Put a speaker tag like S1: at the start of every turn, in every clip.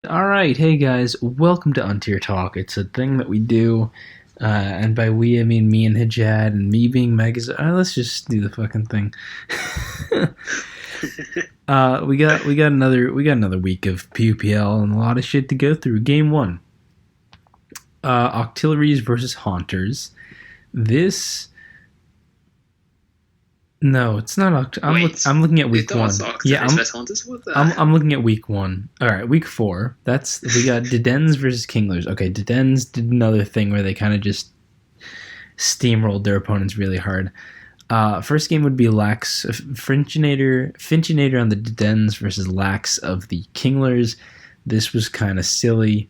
S1: All right, hey guys, welcome to Untier Talk. It's a thing that we do, and by we I mean me and Hijad, and me being Megas. Let's just do the fucking thing. we got another week of PUPL and a lot of shit to go through. Game one, Auxiliaries versus Haunters. This No, it's not I'm looking at week one. Yeah, I'm looking at week one. All right, week four. We got Dedens versus Kinglers. Okay, Dedens did another thing where they kind of just steamrolled their opponents really hard. First game would be Lax Finchinator on the Dedens versus Lax of the Kinglers. This was kind of silly.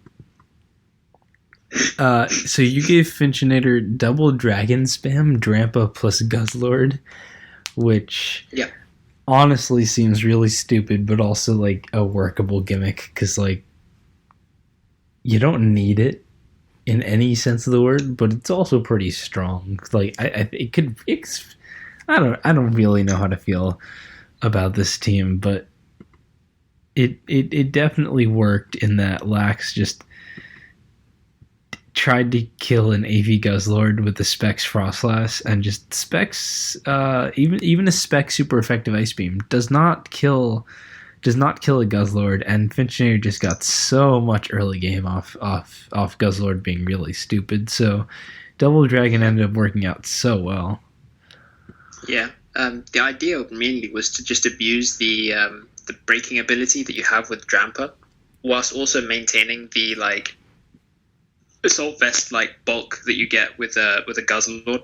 S1: So you gave Finchinator double dragon spam, Drampa plus Guzzlord, which honestly seems really stupid, but also like a workable gimmick because like you don't need it in any sense of the word, but it's also pretty strong. Like I don't really know how to feel about this team, but it definitely worked in that Lax just tried to kill an AV Guzzlord with the Specs Frostlass, and just Specs, even a Spec super effective Ice Beam does not kill a Guzzlord, and Finchinator just got so much early game off Guzzlord being really stupid. So Double Dragon ended up working out so well.
S2: Yeah, the idea mainly was to just abuse the breaking ability that you have with Drampa, whilst also maintaining the Assault Vest bulk that you get with a Guzzlord,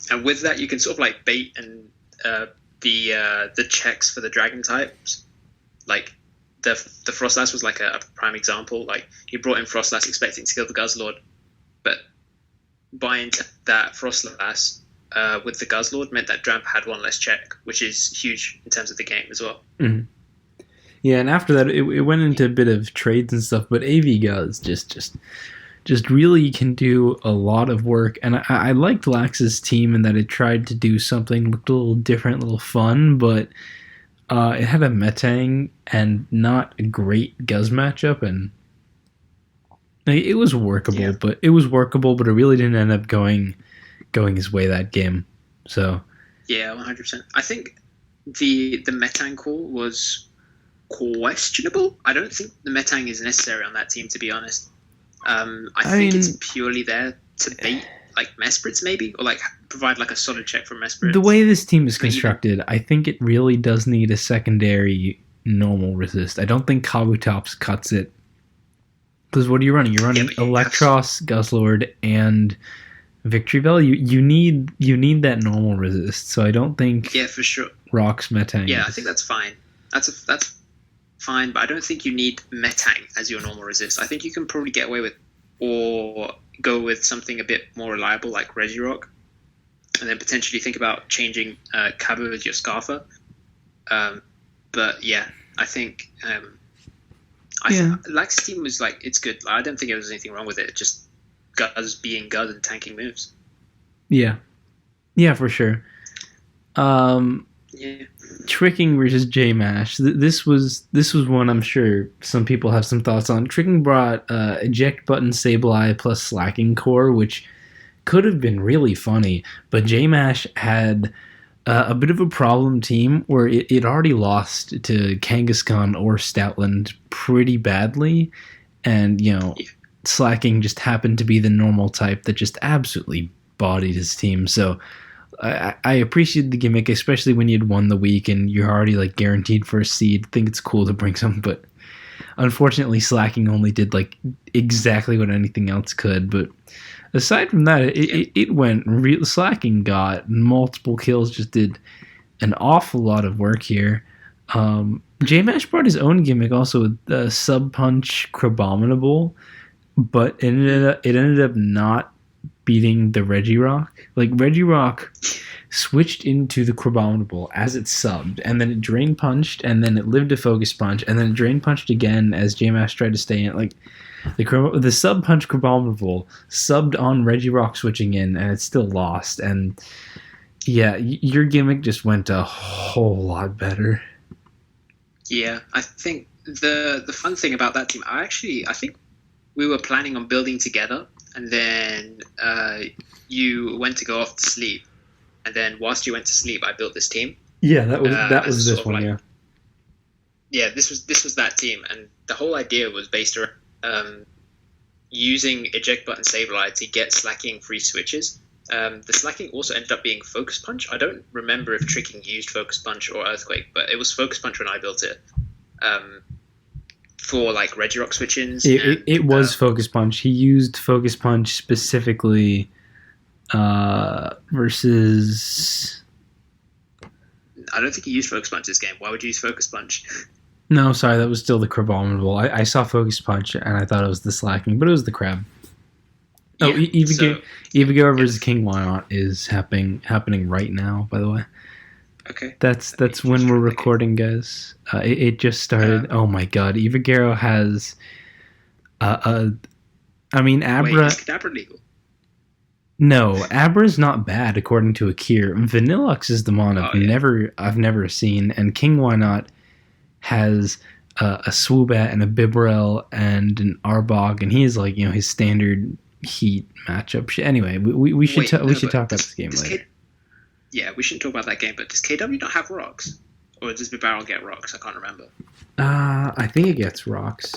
S2: and with that you can sort of bait and the checks for the dragon types. Like the Frostlass was like a prime example. Like he brought in Frostlass expecting to kill the Guzzlord, but buying that Frostlass with the Guzzlord meant that Dramp had one less check, which is huge in terms of the game as well.
S1: Mm-hmm. Yeah, and after that it went into a bit of trades and stuff, but AV Guzz just really can do a lot of work. And I liked Lax's team in that it tried to do something, looked a little different, a little fun, but it had a Metang and not a great Guz matchup, and it was workable. Yeah. But it really didn't end up going his way that game. So
S2: yeah, 100%. I think the Metang call was questionable. I don't think the Metang is necessary on that team, to be honest. I think it's purely there to bait Mesprits maybe, or provide a solid check for Mesprits.
S1: The way this team is constructed, I think it really does need a secondary normal resist. I don't think Kabutops cuts it. Because what are you running? You're running Electros, Guzzlord, and Victory Bell. You need that normal resist. So I don't think
S2: for sure
S1: Rock's Metang.
S2: Yeah, I think that's fine. That's fine, but I don't think you need Metang as your normal resist. I think you can probably get away with, or go with something a bit more reliable like Regirock, and then potentially think about changing Kabu as your Scarfer. But yeah, I think Lax's team was it's good. I don't think there was anything wrong with it. Just Guz being Guz and tanking moves.
S1: Yeah, for sure. Tricking versus J-Mash. This was one I'm sure some people have some thoughts on. Tricking brought Eject Button Sableye plus Slacking Core, which could have been really funny, but J-Mash had a bit of a problem team where it already lost to Kangaskhan or Stoutland pretty badly, and Slacking just happened to be the normal type that just absolutely bodied his team. So I appreciate the gimmick, especially when you'd won the week and you're already guaranteed for a seed. I think it's cool to bring some, but unfortunately Slacking only did exactly what anything else could. But aside from that, it went real. Slacking got multiple kills, just did an awful lot of work here. J-Mash brought his own gimmick also with Sub-Punch Crabominable, but it ended up not beating the Regirock. Regirock switched into the Crabominable as it subbed, and then it Drain Punched, and then it lived to Focus Punch, and then it Drain Punched again as J-Mash tried to stay in. The Sub-Punch Crabominable subbed on Regirock switching in, and it still lost. And yeah, your gimmick just went a whole lot better.
S2: Yeah, I think the fun thing about that team, I think we were planning on building together, and then you went to go off to sleep, and then whilst you went to sleep, I built this team.
S1: Yeah, that
S2: As
S1: was
S2: sort
S1: this
S2: of
S1: one.
S2: like,
S1: Yeah.
S2: yeah, this was that team, and the whole idea was based around using eject button Sableye to get slacking free switches. The slacking also ended up being Focus Punch. I don't remember if Tricking used Focus Punch or Earthquake, but it was Focus Punch when I built it. For like Regirock switch-ins.
S1: It was Focus Punch. He used Focus Punch specifically versus.
S2: I don't think he used Focus Punch this game. Why would you use Focus Punch?
S1: No, sorry, that was still the Crabominable. I saw Focus Punch and I thought it was the slacking, but it was the Crab. Oh, Evigo versus King Wynot is happening right now, by the way.
S2: Okay.
S1: That's when we're recording, guys. It just started. Oh my god, Evagero has I mean, Abra.
S2: Wait, is Kadabra legal?
S1: No, Abra's not bad according to Akir. Vanillux is the mon I've never seen, and King Wynot has a Swoobat and a Bibarel and an Arbok, and he is like, his standard heat matchup. Anyway, we should talk about this game later.
S2: Yeah, we shouldn't talk about that game. But does KW not have rocks, or does Bibarel get rocks? I can't remember.
S1: I think it gets rocks.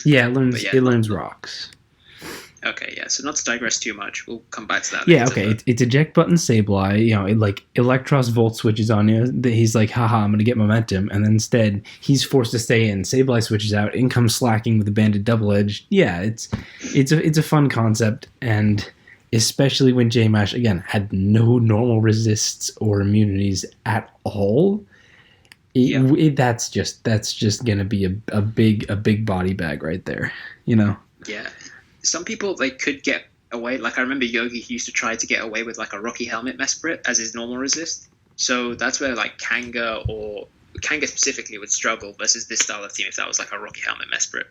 S1: Yeah, it learns rocks.
S2: Okay, yeah. So not to digress too much, we'll come back to that.
S1: Yeah, later, okay. It's eject button Sableye. It like Electros Volt switches on you. He's like, haha, I'm gonna get momentum, and then instead he's forced to stay in. Sableye switches out. In comes Slacking with a Banded Double Edge. Yeah, it's a fun concept, and especially when J-Mash again had no normal resists or immunities at all. That's just gonna be a big body bag right there.
S2: Yeah. Some people could get away. Like I remember Yogi, he used to try to get away with like a Rocky Helmet Mesprit as his normal resist. So that's where like Kanga specifically would struggle versus this style of team if that was like a Rocky Helmet Mesprit.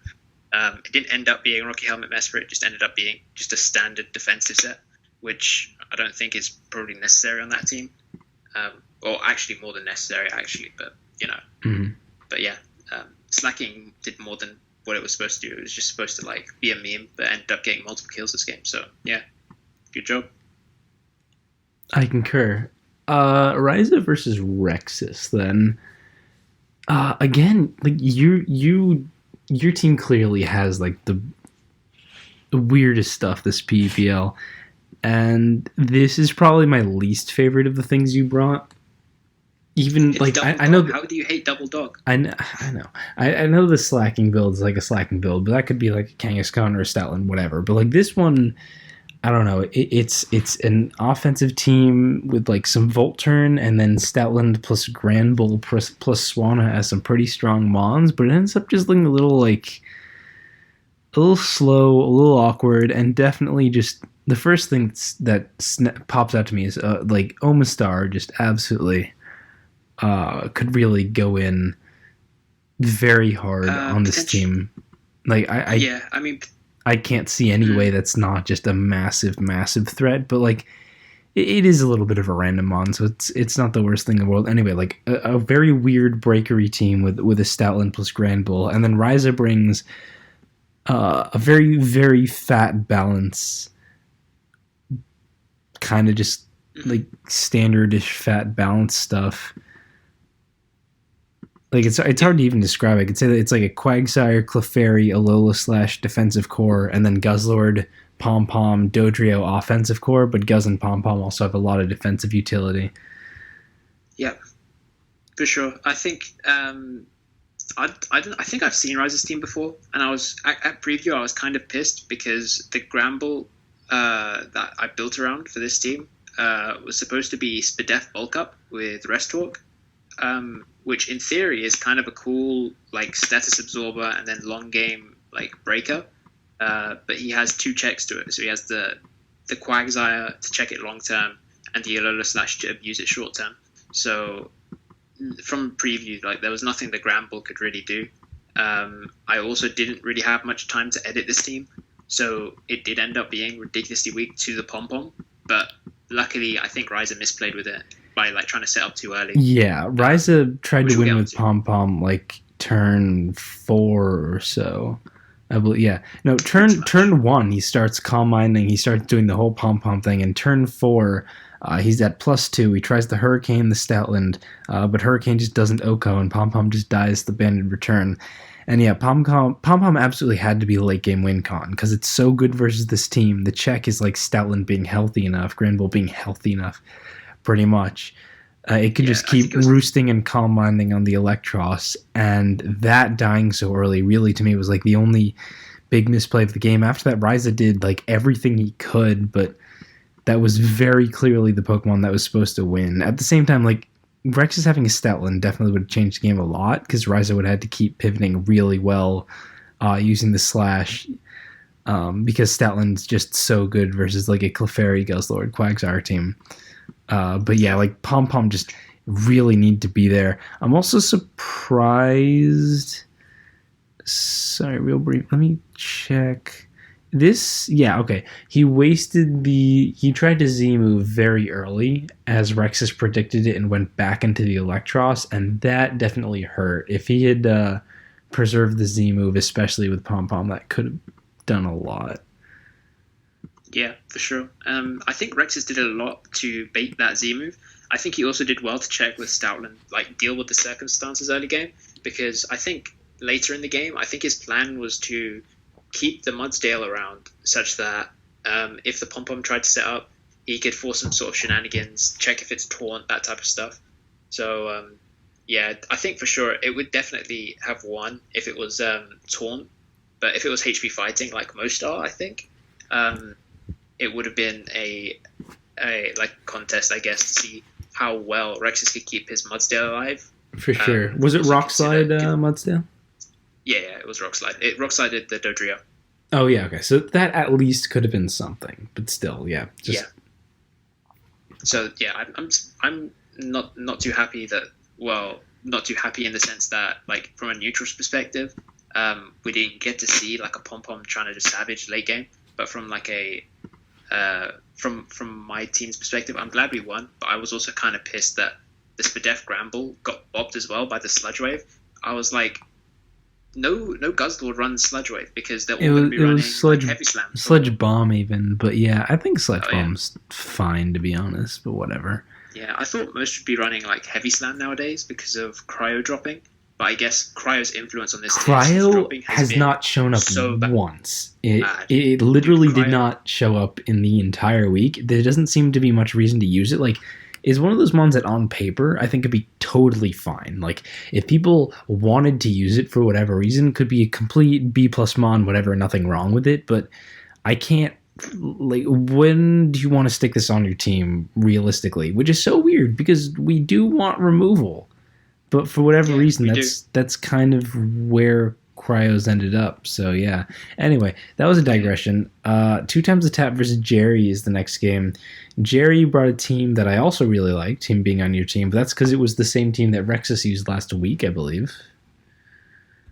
S2: It didn't end up being Rocky Helmet Mesprit. It just ended up being just a standard defensive set, which I don't think is probably necessary on that team. Or actually more than necessary, actually. But
S1: Mm-hmm.
S2: But yeah, Slacking did more than what it was supposed to do. It was just supposed to like be a meme, but ended up getting multiple kills this game. So yeah, good job.
S1: I concur. Ryza versus Rexus then. Again, like your team clearly has like the weirdest stuff this PvPL, and this is probably my least favorite of the things you brought. Even
S2: it's
S1: like
S2: I
S1: know.
S2: How do you hate Double Dog?
S1: I know. I know the slacking build is like a slacking build, but that could be like a Kangaskhan or a Stoutland, whatever. But like this one, I don't know. It's an offensive team with like some Volt Turn, and then Stoutland plus Granbull plus Swanna has some pretty strong mons, but it ends up just looking a little slow, a little awkward, and definitely just the first thing that pops out to me is like Omastar just absolutely. Could really go in very hard on this team. Like I can't see any way that's not just a massive threat. But like it is a little bit of a random mon, so it's not the worst thing in the world. Anyway, like a very weird breakery team with a Stoutland plus Granbull, and then Ryza brings a very very fat balance, kind of just like standardish fat balance stuff. Like it's hard to even describe. I could say that it's like a Quagsire, Clefairy, Alola / defensive core, and then Guzzlord, Pom Pom, Dodrio offensive core. But Guzz and Pom Pom also have a lot of defensive utility.
S2: Yeah, for sure. I think I think I've seen Ryza's team before, and I was at preview. I was kind of pissed because the Granbull that I built around for this team was supposed to be Spadef bulk up with Rest Talk. Which in theory is kind of a cool like status absorber and then long game like breaker, but he has two checks to it. So he has the Quagsire to check it long term and the Alola / to abuse it short term. So from preview, like there was nothing the Granbull could really do. I also didn't really have much time to edit this team, so it did end up being ridiculously weak to the Pom Pom. But luckily, I think Ryza misplayed with it by like trying to set up too early.
S1: Yeah, Ryza tried
S2: which
S1: to
S2: we'll
S1: win
S2: get
S1: with
S2: onto.
S1: Pom Pom like turn 4 or so. I believe, yeah. No, turn 1, he starts calm minding. He starts doing the whole Pom Pom thing. And turn 4, he's at +2. He tries the Hurricane, the Stoutland, but Hurricane just doesn't OHKO, and Pom Pom just dies the banded return. And yeah, Pom Pom absolutely had to be late game win con because it's so good versus this team. The check is like Stoutland being healthy enough, Granville being healthy enough, pretty much. It could just keep roosting and calm minding on the Electros, and that dying so early really to me was like the only big misplay of the game. After that, Ryza did like everything he could, but that was very clearly the Pokemon that was supposed to win. At the same time, like Rex's having a Stoutland definitely would have changed the game a lot because Ryza would have had to keep pivoting really well using the slash because Stoutland's just so good versus like a Clefairy, Guzzlord, Quagsire team. But yeah, like Pom Pom just really need to be there. I'm also surprised. Sorry, real brief. Let me check. This, yeah, okay. He tried to Z move very early, as Rexus predicted it, and went back into the Electros, and that definitely hurt. If he had preserved the Z move, especially with Pom Pom, that could have done a lot.
S2: Yeah, for sure. I think Rexus did a lot to bait that Z move. I think he also did well to check with Stoutland, like deal with the circumstances early game, because I think later in the game, I think his plan was to keep the Mudsdale around such that if the Pom Pom tried to set up, he could force some sort of shenanigans, check if it's taunt, that type of stuff. So, yeah, I think for sure it would definitely have won if it was taunt, but if it was HP fighting, like most are, I think, it would have been a like contest, I guess, to see how well Rexus could keep his Mudsdale alive.
S1: For sure. Was it Rock Slide Mudsdale?
S2: Yeah, it was Rock Slide. It Rock Slided the Dodrio.
S1: Oh yeah, okay. So that at least could have been something, but still, yeah.
S2: Yeah. So yeah, I'm not too happy that. Well, not too happy in the sense that, like, from a neutral's perspective, we didn't get to see like a Pom Pom trying to just savage late game. But from like a from my team's perspective, I'm glad we won. But I was also kind of pissed that the Spadef Gramble got bopped as well by the Sludge Wave. I was like, no Guzzlord runs Sludge Wave because they're all going to be running like Heavy Slam.
S1: Sludge Bomb even, but yeah, I think Sludge Bomb's fine, to be honest, but whatever.
S2: Yeah, I thought most should be running like Heavy Slam nowadays because of Cryo dropping. But I guess Cryo's influence on this
S1: Cryo has not shown up once. It literally did not show up in the entire week. There doesn't seem to be much reason to use it. Like, is one of those ones that on paper I think could be totally fine. Like, if people wanted to use it for whatever reason, could be a complete B+ mon, whatever, nothing wrong with it. But I can't, like, when do you want to stick this on your team realistically? Which is so weird because we do want removal. But for whatever reason, that's kind of where Cryos ended up. So yeah. Anyway, that was a digression. 2 times the tap versus Jerry is the next game. Jerry brought a team that I also really liked, him being on your team, but that's because it was the same team that Rexus used last week, I believe.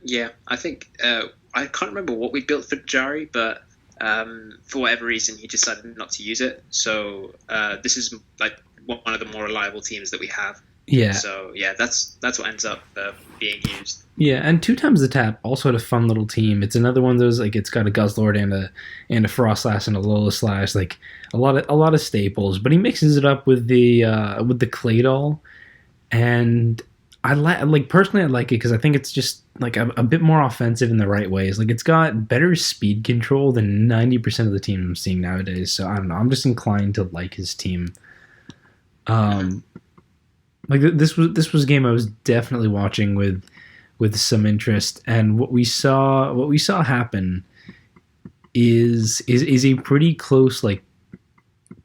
S2: Yeah, I think I can't remember what we built for Jari, but for whatever reason he decided not to use it. So this is like one of the more reliable teams that we have.
S1: Yeah.
S2: So yeah, that's what ends up being used.
S1: Yeah, and 2 times the tap also had a fun little team. It's another one of those, like, it's got a Guzzlord and a Frostlass and a Lola Slash, like a lot of staples. But he mixes it up with the Claydol, and I personally I like it because I think it's just like a bit more offensive in the right ways. Like, it's got better speed control than 90% of the team I'm seeing nowadays. So I don't know. I'm just inclined to like his team. Like, this was a game I was definitely watching with some interest, and what we saw happen is a pretty close, like,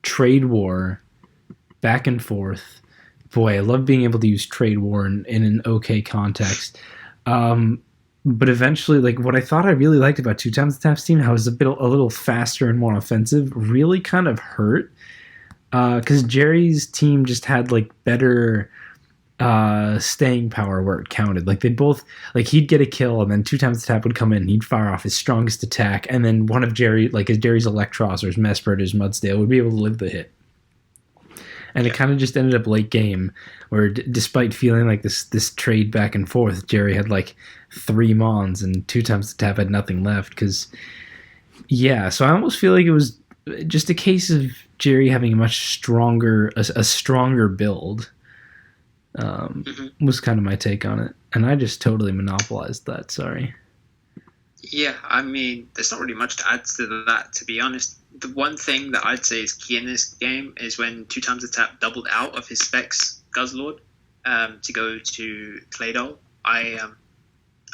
S1: trade war back and forth. Boy, I love being able to use trade war in an okay context. But eventually, like, what I thought I really liked about 2 times the tap's team, how it was a little faster and more offensive, really kind of hurt. Because Jerry's team just had, like, better staying power where it counted. Like, they both, like, he'd get a kill, and then 2 times the tap would come in, and he'd fire off his strongest attack, and then one of Jerry's Electros or his Mesprit or his Mudsdale would be able to live the hit. And it kind of just ended up late game, where despite feeling like this trade back and forth, Jerry had like 3 Mons and 2 times the tap had nothing left. Because, yeah, so I almost feel like it was just a case of Jerry having a much stronger, a stronger build. Was kind of my take on it. And I just totally monopolized that, sorry.
S2: Yeah, I mean, there's not really much to add to that, to be honest. The one thing that I'd say is key in this game is when 2 times the tap doubled out of his specs Guzzlord to go to Claydol. I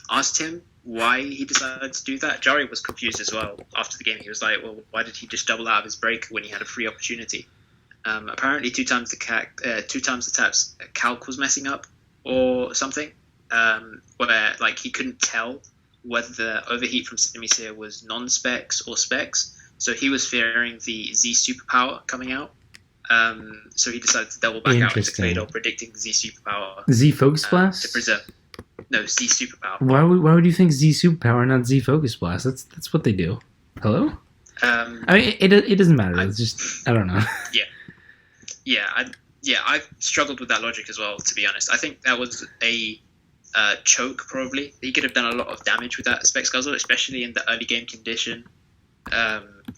S2: asked him why he decided to do that. Jari was confused as well after the game. He was like, well, why did he just double out of his break when he had a free opportunity? Apparently 2 times the tap's calc was messing up or something, where like he couldn't tell whether the overheat from Simisear was non-specs or specs. So he was fearing the Z superpower coming out. So he decided to double back out into Claydol, predicting Z superpower.
S1: Z Focus Blast?
S2: To preserve. No, Z superpower.
S1: Why would you think Z superpower, not Z Focus Blast? That's what they do. Hello? I mean, it doesn't matter. It's just, I don't know.
S2: I've struggled with that logic as well, to be honest. I think that was a choke, probably. He could have done a lot of damage with that Specs Guzzle, especially in the early game condition,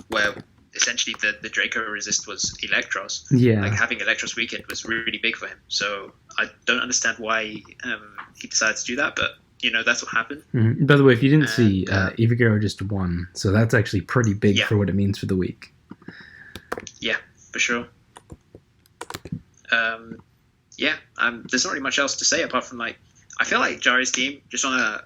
S2: where essentially the Draco resist was Electros.
S1: Yeah.
S2: Like, having Electros weakened was really big for him. So I don't understand why he decided to do that, but, that's what happened.
S1: Mm-hmm. By the way, if you didn't see, Evagero just won, so that's actually pretty big for what it means for the week.
S2: Yeah, for sure. There's not really much else to say apart from, like, I feel like Jari's team just on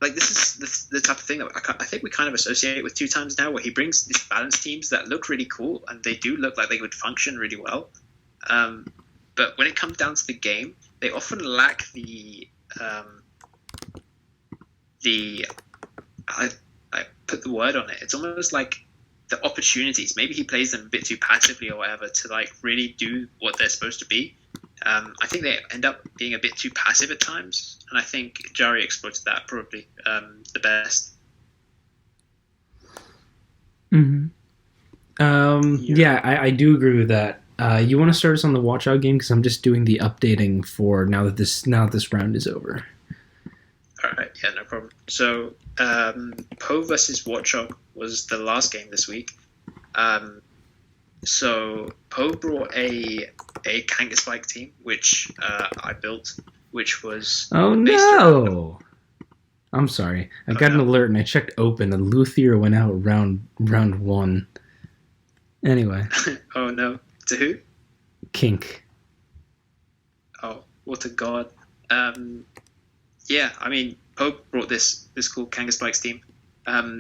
S2: this is the type of thing that I think we kind of associate with 2 times now, where he brings these balanced teams that look really cool and they do look like they would function really well. But when it comes down to the game, they often lack I put the word on it. It's almost like the opportunities. Maybe he plays them a bit too passively or whatever to like really do what they're supposed to be. I think they end up being a bit too passive at times, and I think Jari exploited that probably the best.
S1: Mm-hmm. I do agree with that. You want to start us on the Watchdog game, because I'm just doing the updating for now that this round is over.
S2: All right, yeah, no problem. So Poe versus Watchdog was the last game this week. So Poe brought a Kanga Spike team, which I built, which was...
S1: Oh, no! I'm sorry. I got an alert and I checked open and Luthier went out round 1. Anyway.
S2: Oh, no. To who?
S1: Kink.
S2: Oh, what a god. I mean, Poe brought this cool Kanga Spikes team.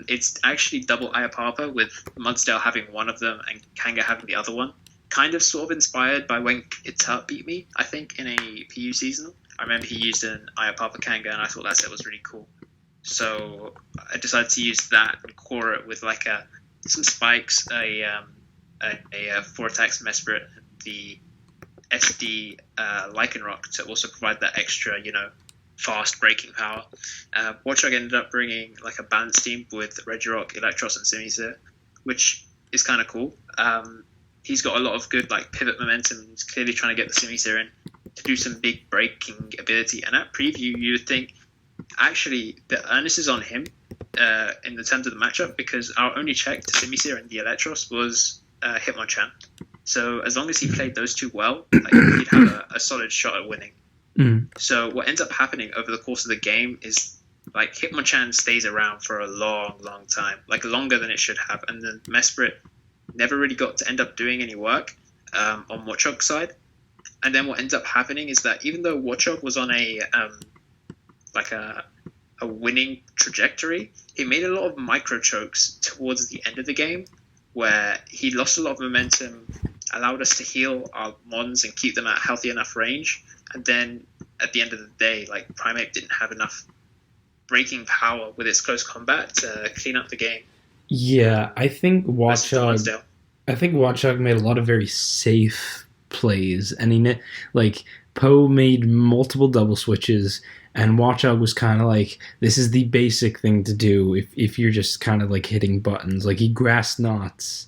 S2: It's actually double Ayapapa, with Mudsdale having one of them and Kanga having the other one. Kind of sort of inspired by when Itap beat me, I think, in a PU season. I remember he used an Ayapapa Kanga, and I thought that set was really cool. So I decided to use that and core it with like some spikes, a 4 attacks Mesprit, and the SD Lycanroc to also provide that extra, fast breaking power. Watchdog ended up bringing like a balanced team with Regirock, Electros, and Simisear, which is kind of cool. He's got a lot of good like pivot momentum. He's clearly trying to get the Simisear in to do some big breaking ability. And at preview, you would think actually the onus is on him in the terms of the matchup, because our only check to Simisear and the Electros was Hitmonchan. So as long as he played those two well, like, he'd have a solid shot at winning. So what ends up happening over the course of the game is like Hitmonchan stays around for a long, long time, like longer than it should have, and the Mesprit never really got to end up doing any work on Watchdog's side. And then what ends up happening is that even though Watchdog was on a winning trajectory, he made a lot of micro chokes towards the end of the game, where he lost a lot of momentum, allowed us to heal our Mons and keep them at healthy enough range. And then at the end of the day, like, Primeape didn't have enough breaking power with its close combat to clean up the game.
S1: Yeah, I think Watchdog made a lot of very safe plays, and Poe made multiple double switches, and Watchdog was kind of like, this is the basic thing to do if you're just kind of like hitting buttons. Like, he grass knots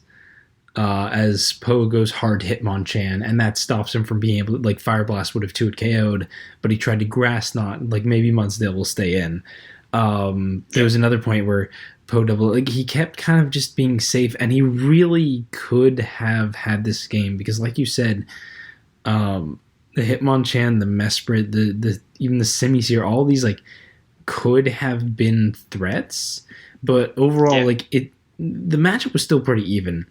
S1: as Poe goes hard to Hitmonchan, and that stops him from being able to, like, Fire Blast would have 2-hit KO'd, but he tried to Grass Knot, like, maybe Mudsdale will stay in. There was another point where Poe double, like, he kept kind of just being safe, and he really could have had this game, because like you said, the Hitmonchan, the Mesprit, the even the Simisear, all these, like, could have been threats, but overall, like, the matchup was still pretty even.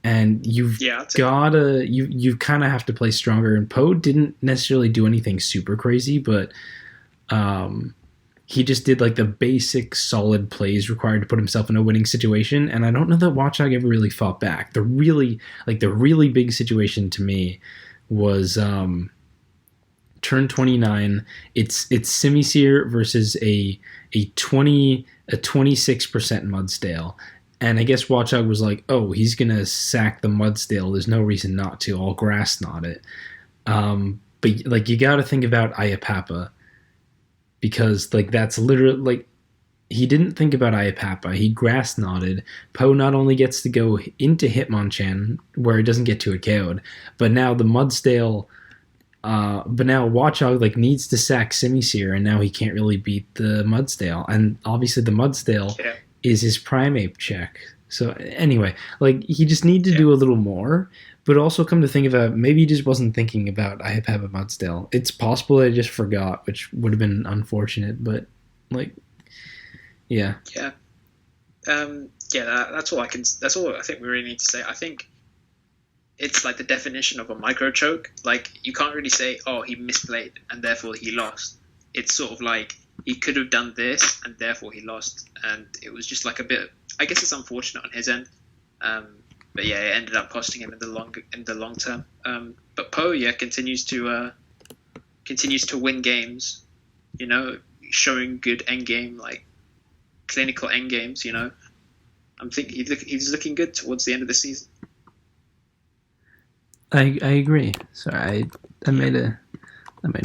S1: And you kind of have to play stronger. And Poe didn't necessarily do anything super crazy, but he just did, like, the basic solid plays required to put himself in a winning situation. And I don't know that Watchog ever really fought back. The really big situation to me was turn 29. It's Simisear versus a 26% Mudsdale. And I guess Watchog was like, oh, he's going to sack the Mudsdale. There's no reason not to. I'll Grass Knot it. But, like, you got to think about Ayapapa. Because, like, that's literally, like, he didn't think about Ayapapa. He Grass Knotted. Poe not only gets to go into Hitmonchan, where it doesn't get to a KO'd, but now the Mudsdale, but now Watchog, like, needs to sack Simisear, and now he can't really beat the Mudsdale. And obviously the Mudsdale is his Primeape check. So anyway, like, he just needed to do a little more, but also come to think of it, maybe he just wasn't thinking about Ayapapa Mudsdale. It's possible that I just forgot, which would have been unfortunate, but, like, yeah.
S2: Yeah. That's all I think we really need to say. I think it's like the definition of a micro choke. Like, you can't really say, oh, he misplayed and therefore he lost. It's sort of like, he could have done this and therefore he lost, and it was just like a bit, I guess it's unfortunate on his end, but yeah, it ended up costing him in the long term. But Poe continues to win games, you know, showing good end game, like clinical end games, you know. I'm thinking he's looking good towards the end of the season.
S1: I agree. Sorry, I made a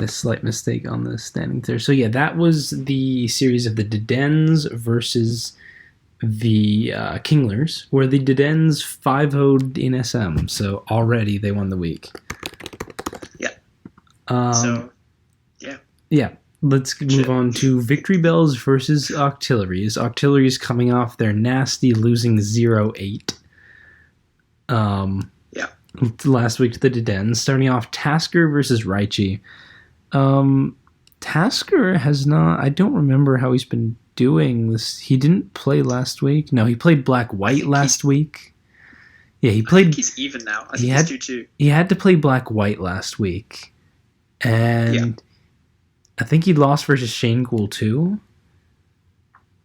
S1: slight mistake on the standings there. So yeah, that was the series of the Dedens versus the Kinglers, where the Dedens 5-0'd in SM. So already they won the week.
S2: Yeah.
S1: Yeah. Let's move on to Victory Bells versus Octilleries. Octilleries coming off their nasty losing 0-8. Last week to the Dedens. Starting off Tasker versus Raichi. Tasker has not... I don't remember how he's been doing this. He didn't play last week. No, he played Black-White last week. Yeah, he played...
S2: I think he's even now. I think he's 2-2.
S1: He had to play Black-White last week. And I think he lost versus Shane Ghoul too.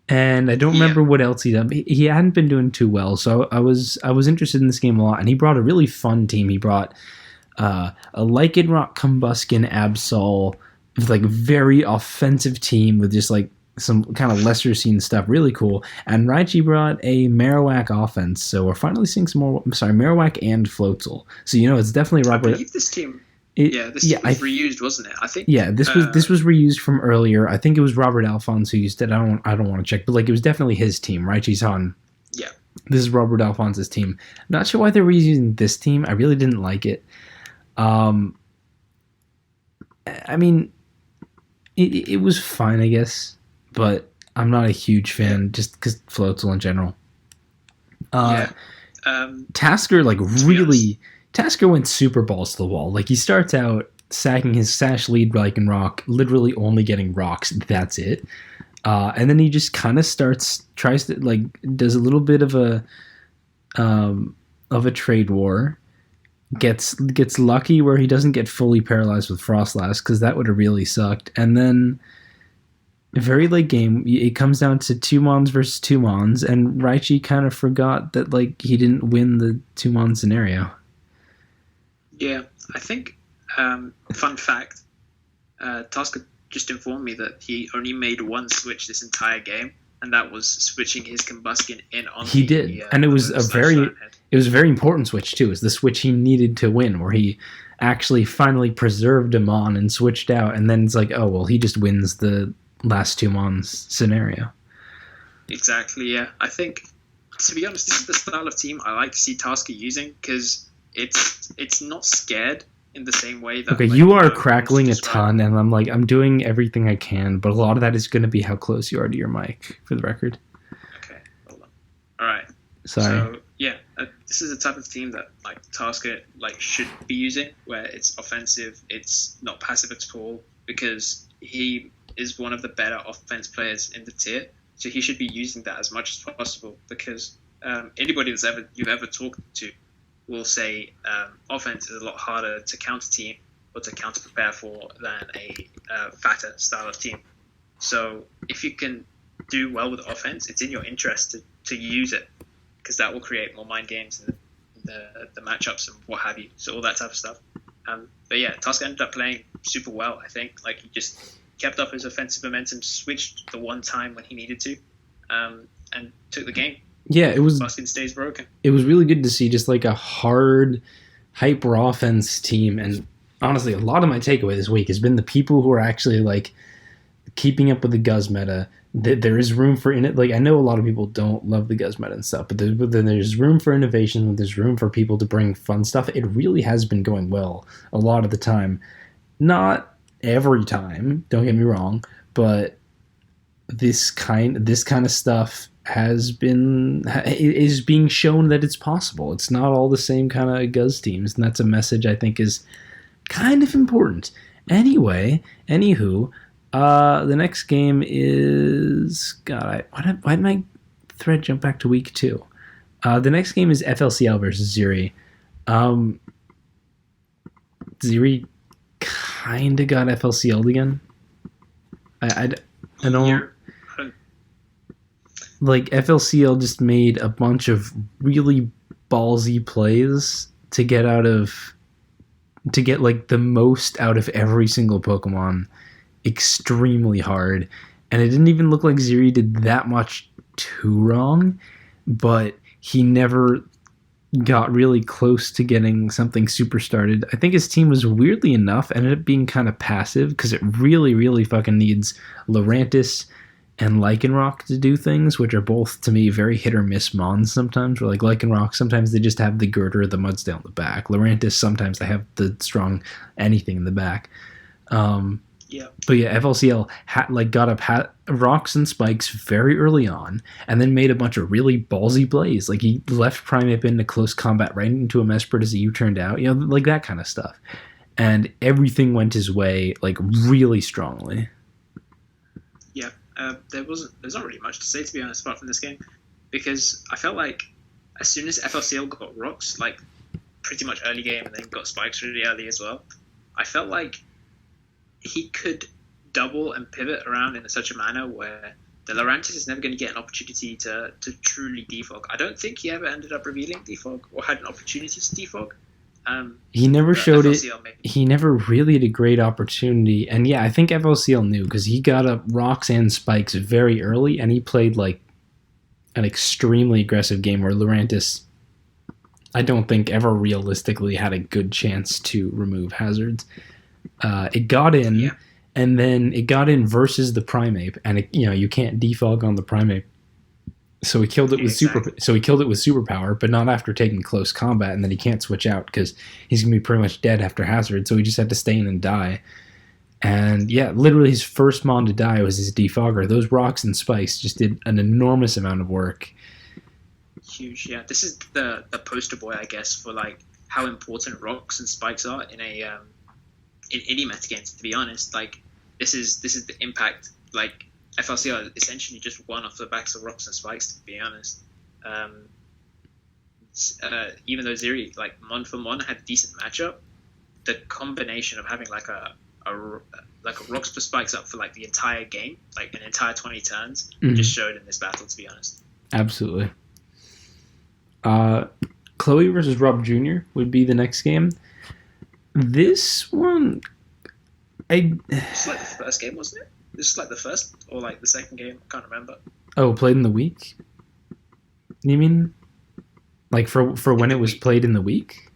S1: And I don't remember what else he done. He hadn't been doing too well, so I was interested in this game a lot. And he brought a really fun team. He brought a Lycanroc, Combuskin, Absol, like, very offensive team with just, like, some kind of lesser seen stuff. Really cool. And Raichi brought a Marowak offense, so we're finally seeing some more. I'm sorry, Marowak and Floatzel. So, you know, it's definitely Robert.
S2: I believe this team. This was reused, wasn't it? I think.
S1: Yeah, this was reused from earlier. I think it was Robert Alphonse who used it. I don't want to check, but, like, it was definitely his team. Raichi's on.
S2: Yeah.
S1: This is Robert Alphonse's team. Not sure why they were using this team. I really didn't like it. I mean, it was fine, I guess, but I'm not a huge fan just because Floatzel in general. Tasker, like, really... Tasker went super balls to the wall. Like, he starts out sacking his Sash Lead Lycanroc, literally only getting rocks. That's it. And then he just kind of tries to, like, does a little bit of a trade war. Gets lucky where he doesn't get fully paralyzed with Frostlass, because that would have really sucked. And then, very late game, it comes down to 2-Mons versus 2-Mons, and Raichi kind of forgot that, like, he didn't win the 2-Mon scenario.
S2: Yeah, I think, fun fact, Tasker just informed me that he only made one switch this entire game, and that was switching his Combuskin in on
S1: He did, and it was a very important switch too. It was the switch he needed to win, where he actually finally preserved him on and switched out, and then it's like, oh, well, he just wins the last 2-Mons scenario.
S2: Exactly, yeah. I think to be honest, this is the style of team I like to see Tasker using because it's not scared in the same way that.
S1: Okay,
S2: like,
S1: you are crackling a
S2: just
S1: ton, and I'm doing everything I can, but a lot of that is going to be how close you are to your mic, for the record.
S2: Okay, hold on. All right.
S1: Sorry.
S2: So yeah, this is the type of team that like Tasker like should be using, where it's offensive, it's not passive at all, because he is one of the better offense players in the tier. So he should be using that as much as possible, because anybody you've ever talked to will say offense is a lot harder to counter team or to counter prepare for than a fatter style of team. So if you can do well with offense, it's in your interest to use it, because that will create more mind games and the matchups and what have you. So all that type of stuff. But yeah, Tusk ended up playing super well, I think. Like, he just kept up his offensive momentum, switched the one time when he needed to, and took the game.
S1: Yeah, it was.
S2: Buskin stays broken.
S1: It was really good to see just like a hard, hyper offense team. And honestly, a lot of my takeaway this week has been the people who are actually like keeping up with the Guz meta. There is room for in it. Like, I know a lot of people don't love the Guz meta and stuff, but there's room for innovation. There's room for people to bring fun stuff. It really has been going well a lot of the time. Not every time, don't get me wrong, but this kind of stuff is being shown that it's possible. It's not all the same kind of Guz teams, and that's a message I think is kind of important. Anyway, anywho, the next game is why did my thread jump back to week 2? The next game is FLCL versus Ziri. Ziri kind of got FLCL'd again. I don't. Like, FLCL just made a bunch of really ballsy plays to get like the most out of every single Pokemon extremely hard, and it didn't even look like Ziri did that much too wrong, but he never got really close to getting something super started. I think his team was weirdly enough ended up being kind of passive, because it really, really fucking needs Lurantis and Lycanroc to do things, which are both, to me, very hit or miss mons sometimes. Where, like, Lycanroc, sometimes they just have the girder or the Mudsdale in the back. Lurantis, sometimes they have the strong anything in the back.
S2: Yeah.
S1: But yeah, FLCL got up rocks and spikes very early on, and then made a bunch of really ballsy plays. Like, he left Primeape into close combat right into a Mesprit as you turned out, like that kind of stuff. And everything went his way, like, really strongly.
S2: Yeah. There's not really much to say, to be honest, apart from this game, because I felt like as soon as FLCL got rocks, like pretty much early game, and then got spikes really early as well, I felt like he could double and pivot around in such a manner where the Lurantis is never going to get an opportunity to truly defog. I don't think he ever ended up revealing defog or had an opportunity to defog.
S1: He never showed
S2: FLCL
S1: it.
S2: maybe.
S1: He never really had a great opportunity. And yeah, I think FLCL knew, because he got up rocks and spikes very early, and he played like an extremely aggressive game where Lurantis, I don't think, ever realistically had a good chance to remove hazards. It got in,
S2: Yeah.
S1: and then it got in versus the Primeape, and you can't defog on the Primeape. So he killed it with superpower, but not after taking close combat, and then he can't switch out because he's gonna be pretty much dead after hazard. So he just had to stay in and die. And yeah, literally his first mon to die was his defogger. Those rocks and spikes just did an enormous amount of work.
S2: Huge, yeah. This is the poster boy, I guess, for like how important rocks and spikes are in any metagames. To be honest, like this is the impact. Like, FLCL essentially just won off the backs of rocks and spikes, to be honest. Even though Ziri, like, mon for mon had a decent matchup, the combination of having like a rocks for spikes up for like the entire game, like an entire 20 turns, just showed in this battle, to be honest.
S1: Absolutely. Chloe versus Rob Jr. would be the next game. This one,
S2: It's like the first game, wasn't it? This is like the first or like the second game. I can't remember.
S1: Oh, played in the week? You mean like for when it was played in the week?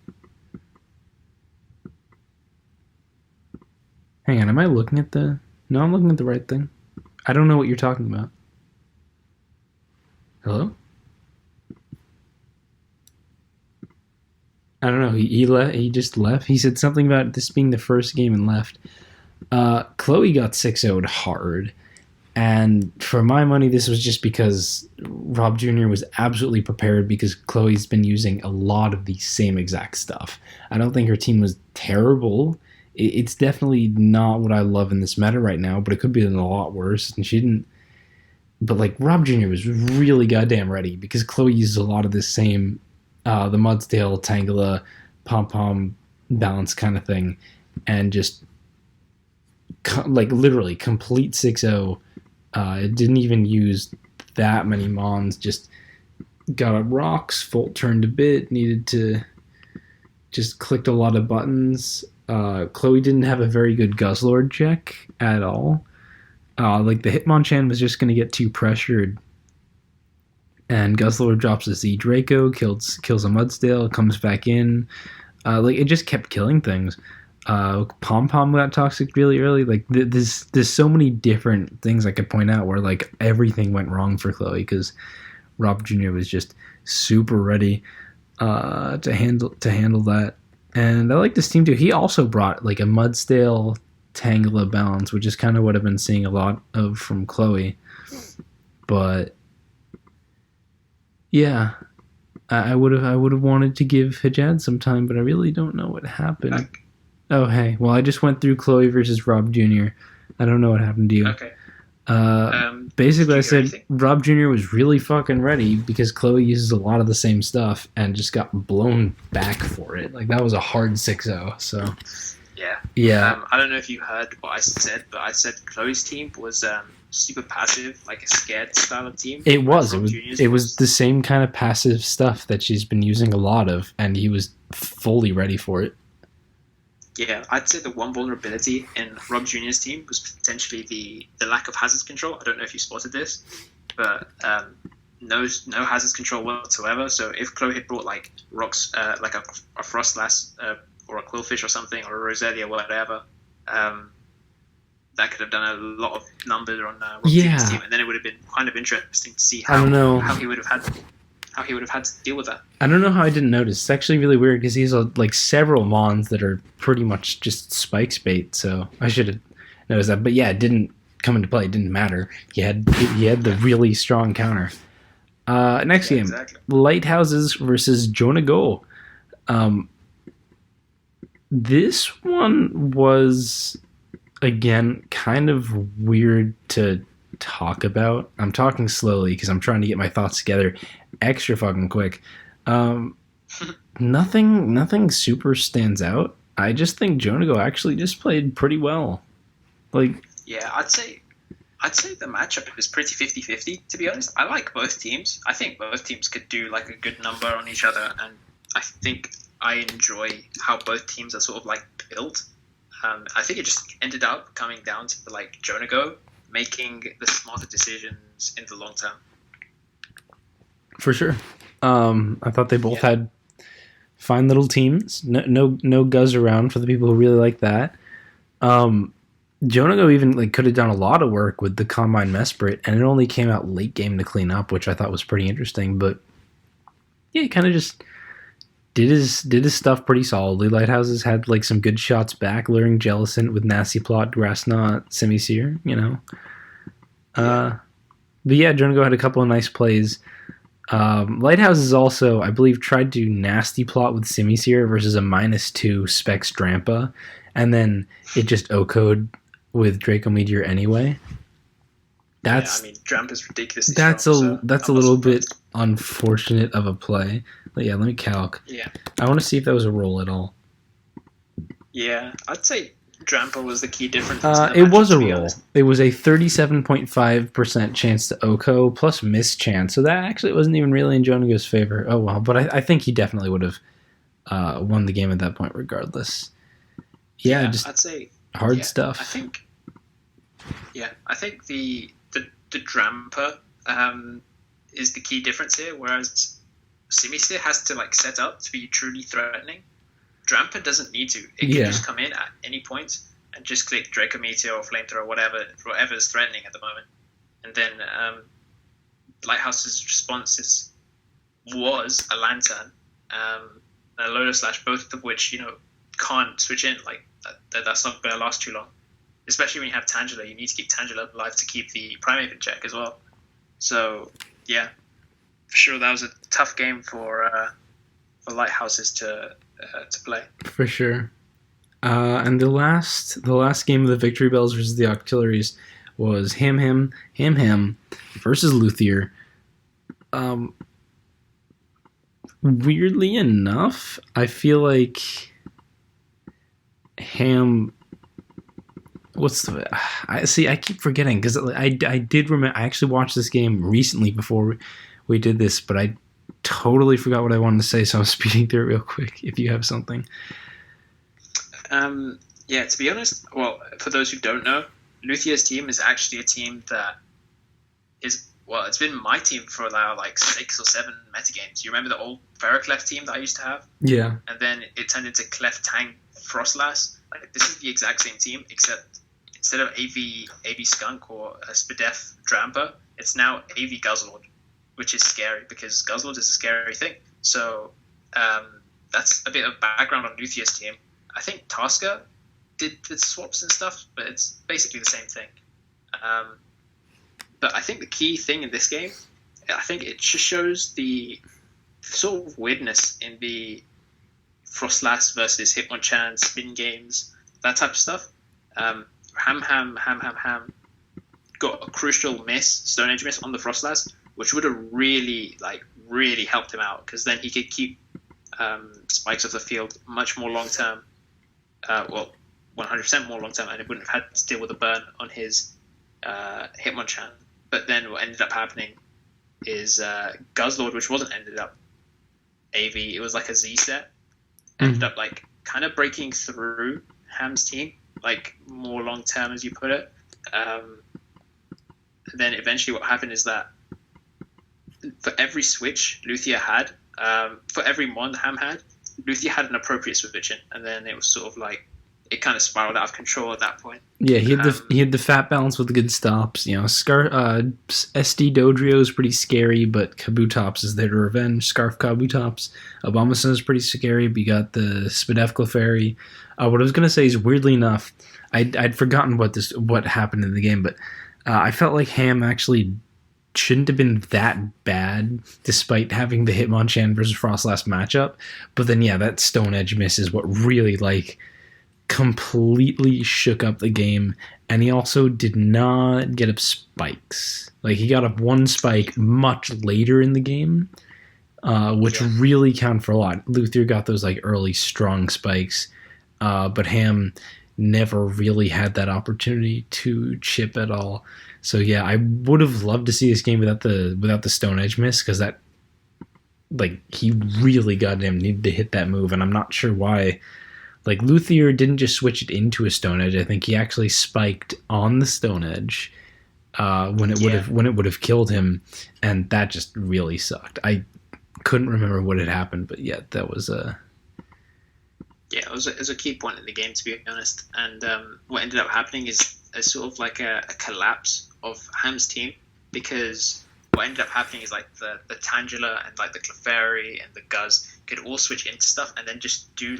S1: Hang on, am I looking at the... No, I'm looking at the right thing. I don't know what you're talking about. Hello? I don't know. He just left. He said something about this being the first game and left. Chloe got 6-0'd hard. And for my money, this was just because Rob Jr. was absolutely prepared because Chloe's been using a lot of the same exact stuff. I don't think her team was terrible. It's definitely not what I love in this meta right now, but it could be a lot worse. And she didn't. But like Rob Jr. was really goddamn ready because Chloe uses a lot of this same, the Mudsdale, Tangela, Pom Pom balance kind of thing, and just like literally complete 6-0. It didn't even use that many mons. Just got up rocks, Volt turned a bit, needed to just clicked a lot of buttons. Chloe didn't have a very good Guzzlord check at all. Like the Hitmonchan was just going to get too pressured. And Guzzlord drops a Z Draco, kills a Mudsdale, comes back in. Like it just kept killing things. Pom Pom got toxic really early. Like there's so many different things I could point out where like everything went wrong for Chloe because Rob Jr. was just super ready to handle that. And I like this team too. He also brought like a Mudsdale Tangela balance, which is kind of what I've been seeing a lot of from Chloe. But yeah, I would have wanted to give Hijad some time, but I really don't know what happened. Oh, hey. Well, I just went through Chloe versus Rob Jr. I don't know what happened to you.
S2: Okay.
S1: Basically, I said
S2: anything?
S1: Rob Jr. was really fucking ready because Chloe uses a lot of the same stuff and just got blown back for it. Like, that was a hard 6-0, so...
S2: Yeah. I don't know if you heard what I said, but I said Chloe's team was super passive, like a scared style of team.
S1: It was the same kind of passive stuff that she's been using a lot of, and he was fully ready for it.
S2: Yeah, I'd say the one vulnerability in Rob Jr.'s team was potentially the lack of hazard control. I don't know if you spotted this, but no hazard control whatsoever. So if Chloe had brought like rocks, like a Frostlass or a Quillfish or something, or a Roselia, whatever, that could have done a lot of numbers on Rob Jr.'s team, and then it would have been kind of interesting to see how he would have had to deal with that.
S1: I don't know how I didn't notice. It's actually really weird because he's like several mons that are pretty much just spikes bait, so I should have noticed that. But yeah, it didn't come into play. It didn't matter. He had the really strong counter. Next game, exactly. Lighthouses versus Jonah Go. This one was, again, kind of weird to talk about. I'm talking slowly because I'm trying to get my thoughts together extra fucking quick. Nothing super stands out. I just think Jonago actually just played pretty well. Like,
S2: yeah, I'd say the matchup is pretty 50-50, to be honest. I like both teams. I think both teams could do like a good number on each other, and I think I enjoy how both teams are sort of like built. I think it just ended up coming down to like Jonago making the smarter decisions in the long term.
S1: For sure. I thought they both had fine little teams. No guzz around for the people who really like that. Jonago even like could have done a lot of work with the Combine Mesprit, and it only came out late game to clean up, which I thought was pretty interesting. But yeah, he kind of just did his stuff pretty solidly. Lighthouses had like some good shots back, luring Jellicent with Nasty Plot, Grass Knot, Semi-Seer, you know. But yeah, Jonago had a couple of nice plays. Lighthouses also, I believe, tried to Nasty Plot with Semi-Seer versus a -2 Specs Drampa, and then it just O-code with Draco Meteor anyway.
S2: Drampa's ridiculous.
S1: That's a little bit unfortunate of a play. But yeah, let me calc.
S2: Yeah.
S1: I want to see if that was a roll at all.
S2: Yeah, I'd say Drampa was the key difference.
S1: It was a roll. It was a 37.5% chance to OCO plus miss chance. So that actually wasn't even really in Jonago's favor. Oh well, but I think he definitely would have won the game at that point regardless. Yeah, just
S2: I'd say
S1: hard stuff.
S2: I think the Drampa is the key difference here, whereas Semi-Seer has to like set up to be truly threatening. Drampa doesn't need to. It can just come in at any point and just click Draco Meteor or Flamethrower or whatever is threatening at the moment. And then Lighthouse's response was a Lantern. Loader Slash, both of which can't switch in. Like that's not going to last too long. Especially when you have Tangela, you need to keep Tangela alive to keep the Primate in check as well. So yeah, for sure that was a tough game for Lighthouses to play.
S1: For sure. And the last game of the Victory Bells versus the Octilleries was Ham versus Luthier. Weirdly enough, I feel like Ham. I keep forgetting because I did remember. I actually watched this game recently before we did this, but I totally forgot what I wanted to say, so I'm speeding through it real quick. If you have something.
S2: Yeah, to be honest, well, for those who don't know, Luthier's team is actually a team that is, well, it's been my team for now like 6 or 7 metagames. You remember the old Ferroclef team that I used to have?
S1: Yeah.
S2: And then it turned into Clef Tang Frostlass. Like, this is the exact same team, except instead of AV Skunk or a Spadef Dramper, it's now AV Guzzlord, which is scary because Guzzlord is a scary thing. So that's a bit of background on Luthier's team. I think Tasker did swaps and stuff, but it's basically the same thing. But I think the key thing in this game, I think it just shows the sort of weirdness in the Frostlass versus Hitmonchan spin games, that type of stuff. Ham got a crucial miss, Stone Edge miss on the Frostlass, which would have really helped him out, because then he could keep spikes off the field much more long term. 100% more long term, and it wouldn't have had to deal with a burn on his Hitmonchan. But then what ended up happening is Guzzlord, which wasn't ended up AV, it was like a Z set, ended up like kind of breaking through Ham's team, like more long term as you put it. Then eventually what happened is that for every switch Luthier had, for every mon Ham had, Luthier had an appropriate switch in, and then it was sort of like it kind of spiraled out of control at that point.
S1: Yeah, he had the fat balance with the good stops. You know, SD Dodrio is pretty scary, but Kabutops is there to revenge. Scarf Kabutops. Obamason is pretty scary, but you got the Spadef Clefairy. What I was gonna say is, weirdly enough, I'd forgotten what happened in the game, but I felt like Ham actually shouldn't have been that bad, despite having the Hitmonchan versus Frostlass matchup. But then, yeah, that Stone Edge miss is what really completely shook up the game, and he also did not get up spikes. Like, he got up one spike much later in the game, which really counted for a lot. Luthier got those early strong spikes, but Ham never really had that opportunity to chip at all. So yeah, I would have loved to see this game without the Stone Edge miss, because that he really goddamn needed to hit that move, and I'm not sure why. Luthier didn't just switch it into a Stone Edge. I think he actually spiked on the Stone Edge when it would have killed him, and that just really sucked. I couldn't remember what had happened, but yeah, that was a
S2: it was a key point in the game, to be honest. And what ended up happening is sort of like a collapse of Ham's team, because what ended up happening is the Tangela and the Clefairy and the Guzz could all switch into stuff and then just do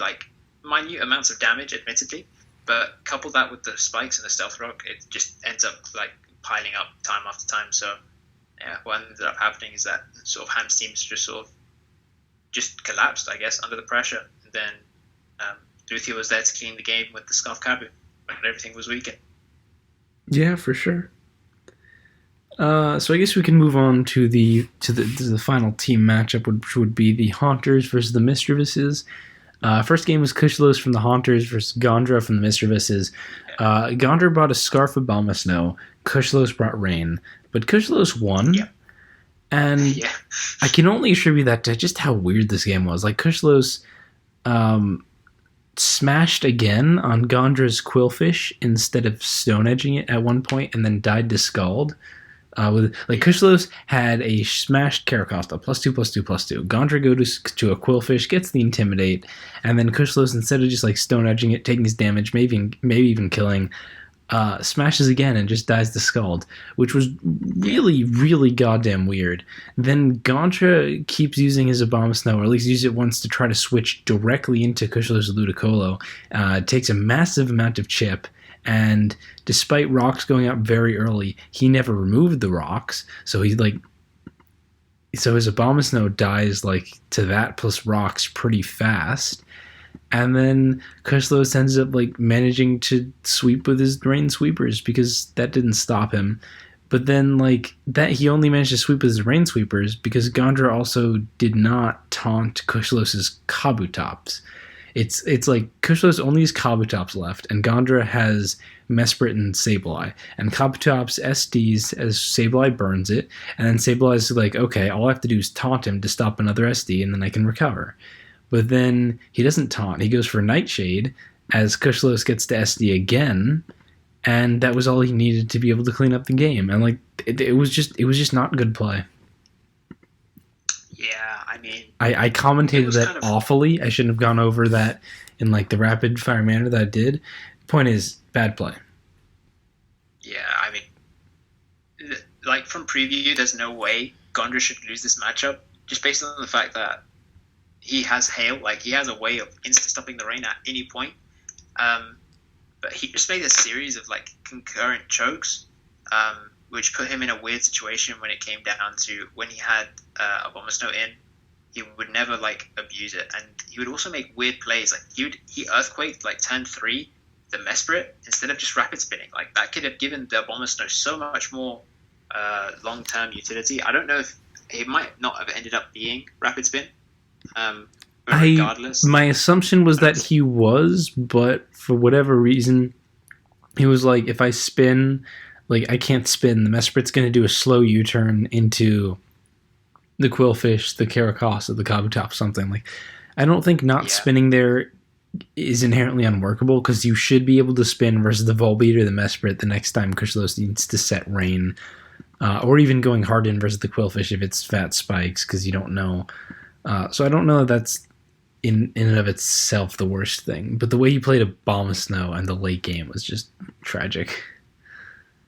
S2: minute amounts of damage, admittedly, but couple that with the spikes and the Stealth Rock, it just ends up piling up time after time. So yeah, what ended up happening is that sort of Ham's teams just collapsed, I guess, under the pressure. And then Luthier was there to clean the game with the Scarf Kabu when everything was weakened.
S1: Yeah, for sure. So I guess we can move on to the final team matchup, which would be the Haunters versus the Mistrevises. First game was Kushlos from the Haunters versus Gondra from the Mistrevises. Gondra brought a Scarf of Balma Snow. Kushlos brought Rain. But Kushlos won.
S2: Yeah.
S1: And I can only attribute that to just how weird this game was. Kushlos smashed again on Gondra's Quillfish instead of Stone Edging it at one point, and then died to Scald. Kushlos had a smashed Caracosta, +2/+2/+2. Gondra goes to a Quillfish, gets the Intimidate, and then Kushlos, instead of just Stone Edging it, taking his damage, maybe even killing, smashes again and just dies to Scald, which was really, really goddamn weird. Then Gondra keeps using his Abomasnow, or at least used it once to try to switch directly into Kushlow's Ludicolo. Takes a massive amount of chip, and despite rocks going up very early, he never removed the rocks, so his Abomasnow dies like to that plus rocks pretty fast. And then Kushlos ends up like managing to sweep with his rain sweepers because that didn't stop him. But then like that he only managed to sweep with his rain sweepers because Gondra also did not taunt Kushlos's Kabutops. It's like Kushlos only has Kabutops left, and Gondra has Mesprit and Sableye. And Kabutops SDs as Sableye burns it, and then Sableye is like, okay, all I have to do is taunt him to stop another SD, and then I can recover. But then he doesn't taunt. He goes for Nightshade as Kushlos gets to SD again, and that was all he needed to be able to clean up the game. And like it was just not good play.
S2: Yeah, I mean,
S1: I commentated that awfully. I shouldn't have gone over that in like the rapid fire manner that I did. Point is, bad play.
S2: Yeah, I mean, like from preview, there's no way Gondra should lose this matchup just based on the fact that he has Hail, like he has a way of insta-stopping the rain at any point. But he just made a series of like concurrent chokes, which put him in a weird situation when it came down to when he had Abomasnow in. He would never like abuse it, and he would also make weird plays. Like he Earthquaked like turn 3 the Mesprit instead of just rapid spinning. Like that could have given the Abomasnow so much more long-term utility. I don't know if it might not have ended up being rapid spin. But regardless,
S1: my assumption was that he was, but for whatever reason, he was like, if I spin, like I can't spin. The Mesprit's going to do a slow U-turn into the Quillfish, the Caracosta, the Kabutops, something. Like, I don't think not spinning there is inherently unworkable because you should be able to spin versus the Volbeat or the Mesprit the next time Kushlos needs to set rain, or even going hard in versus the Quillfish if it's fat spikes because you don't know. So I don't know if that's in and of itself the worst thing, but the way he played Abomasnow and the late game was just tragic.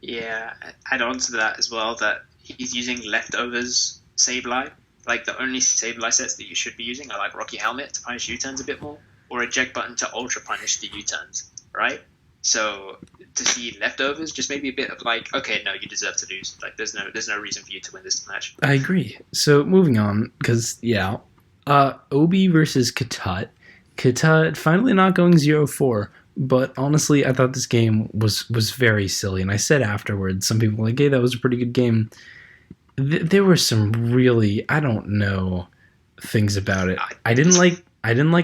S2: Yeah, add on to that as well that he's using Leftovers Sableye. Like the only Sableye sets that you should be using are like Rocky Helmet to punish U-turns a bit more, or Eject Button to ultra punish the U-turns, right? So to see Leftovers just maybe a bit of like, okay, no, you deserve to lose. Like there's no reason for you to win this match.
S1: I agree. So moving on, because Obi versus Katut. Katut finally not going 0-4, but honestly, I thought this game was very silly. And I said afterwards, some people were like, hey, that was a pretty good game. There were some really, I don't know, things about it. I didn't like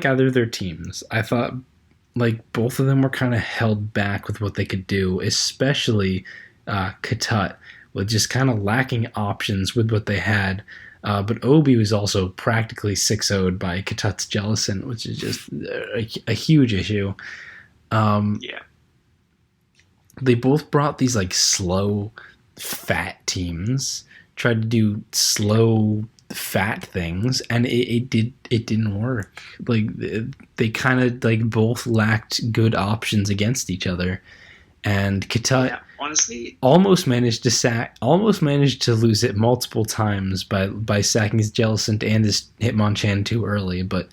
S1: either of their teams. I thought like both of them were kind of held back with what they could do, especially Katut, with just kind of lacking options with what they had. But Obi was also practically 6-0'd by Katut's Jellicent, which is just a huge issue. They both brought these like slow, fat teams, tried to do slow, fat things, and it didn't work. Like they kind of like both lacked good options against each other, and Katut
S2: honestly
S1: almost managed to lose it multiple times by sacking his Jellicent and his Hitmonchan too early, but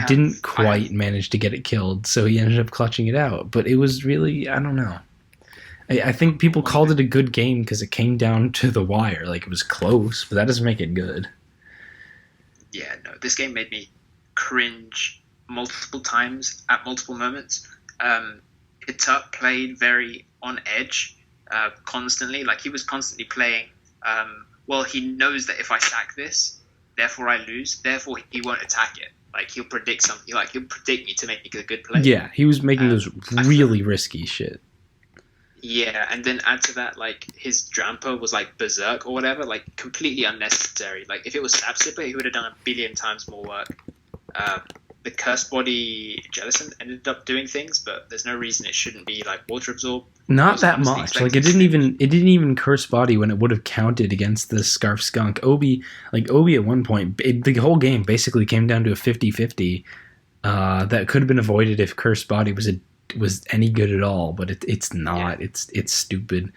S1: didn't quite manage to get it killed, so he ended up clutching it out. But it was really, I don't know. I think people called it a good game because it came down to the wire. Like, it was close, but that doesn't make it good.
S2: Yeah, no, this game made me cringe multiple times at multiple moments. Katut played very on edge constantly. Like, he was constantly playing, well, he knows that if I sack this, therefore I lose, therefore he won't attack it. Like, he'll predict something. Like, he'll predict me to make a good play.
S1: Yeah, he was making those really risky shit.
S2: Yeah, and then add to that, like, his Drampa was, like, berserk or whatever, like, completely unnecessary. Like, if it was Sap Sipper, he would have done a billion times more work. The Curse Body Jellicent ended up doing things, but there's no reason it shouldn't be, like, Water Absorb.
S1: Not that much. Like, it didn't even Curse Body when it would have counted against the Scarf Skunk. Obi at one point, the whole game basically came down to a 50-50 that could have been avoided if Curse Body was a was any good at all, but it's not.
S2: Yeah.
S1: It's stupid.